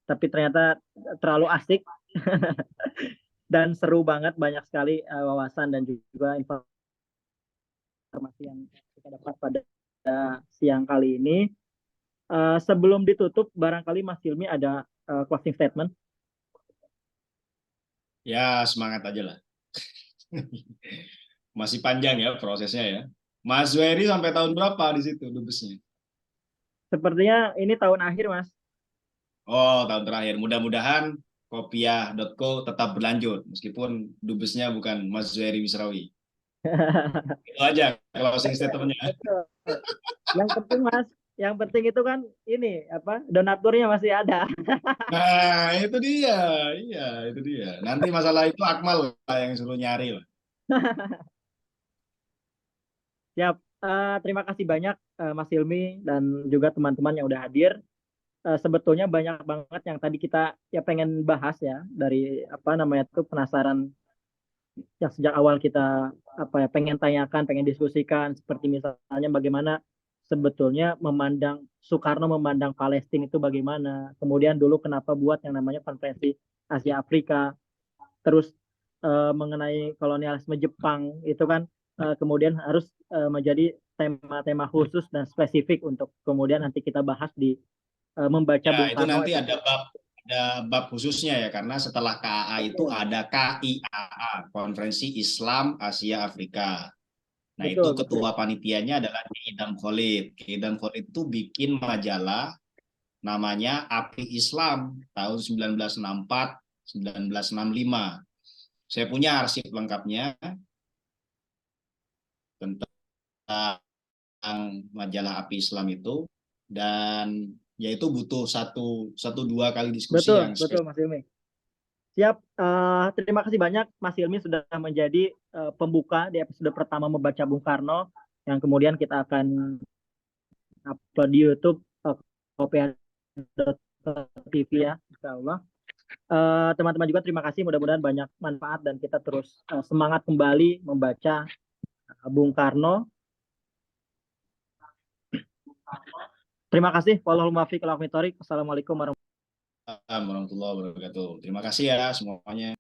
tapi ternyata terlalu asik dan seru banget, banyak sekali wawasan dan juga informasi yang kita dapat pada siang kali ini. Sebelum ditutup, barangkali Mas Hilmi ada closing statement. Ya, semangat aja lah. Masih panjang ya prosesnya ya. Mas Wery sampai tahun berapa di situ dubesnya? Sepertinya ini tahun akhir, Mas. Oh, tahun terakhir. Mudah-mudahan Kopiah.co tetap berlanjut meskipun dubesnya bukan Mas Wery Misrawi. Itu aja closing statement-nya. Yang penting Mas, yang penting itu kan ini donaturnya masih ada. Nah, itu dia. Iya, itu dia. Nanti masalah itu Akmal lah yang suruh nyari lah. Siap. Terima kasih banyak Mas Hilmi dan juga teman-teman yang udah hadir. Sebetulnya banyak banget yang tadi kita pengen bahas ya, dari penasaran yang sejak awal kita pengen tanyakan, pengen diskusikan, seperti misalnya bagaimana sebetulnya Soekarno memandang Palestina itu bagaimana. Kemudian dulu kenapa buat yang namanya konferensi Asia Afrika. Terus mengenai kolonialisme Jepang itu kan kemudian harus menjadi tema-tema khusus dan spesifik untuk kemudian nanti kita bahas di membaca Ya, Bung itu Karno. nanti ada bab khususnya ya, karena setelah KAA itu ada KIAA, Konferensi Islam Asia Afrika. Nah, itu Betul, betul. ketua panitianya adalah Ki Idam Khalid. Ki Idam Khalid itu bikin majalah namanya Api Islam tahun 1964-1965. Saya punya arsip lengkapnya tentang majalah Api Islam itu, dan yaitu butuh satu dua kali diskusi Betul, yang betul Mas Hilmi. Siap, terima kasih banyak Mas Hilmi sudah menjadi pembuka di episode pertama membaca Bung Karno, yang kemudian kita akan upload di YouTube KPA.TV ya, insya Allah. Teman-teman juga terima kasih, mudah-mudahan banyak manfaat dan kita terus semangat kembali membaca Bung Karno. Terima kasih. Wassalamualaikum warahmatullahi wabarakatuh. warahmatullahi wabarakatuh. Terima kasih ya semuanya.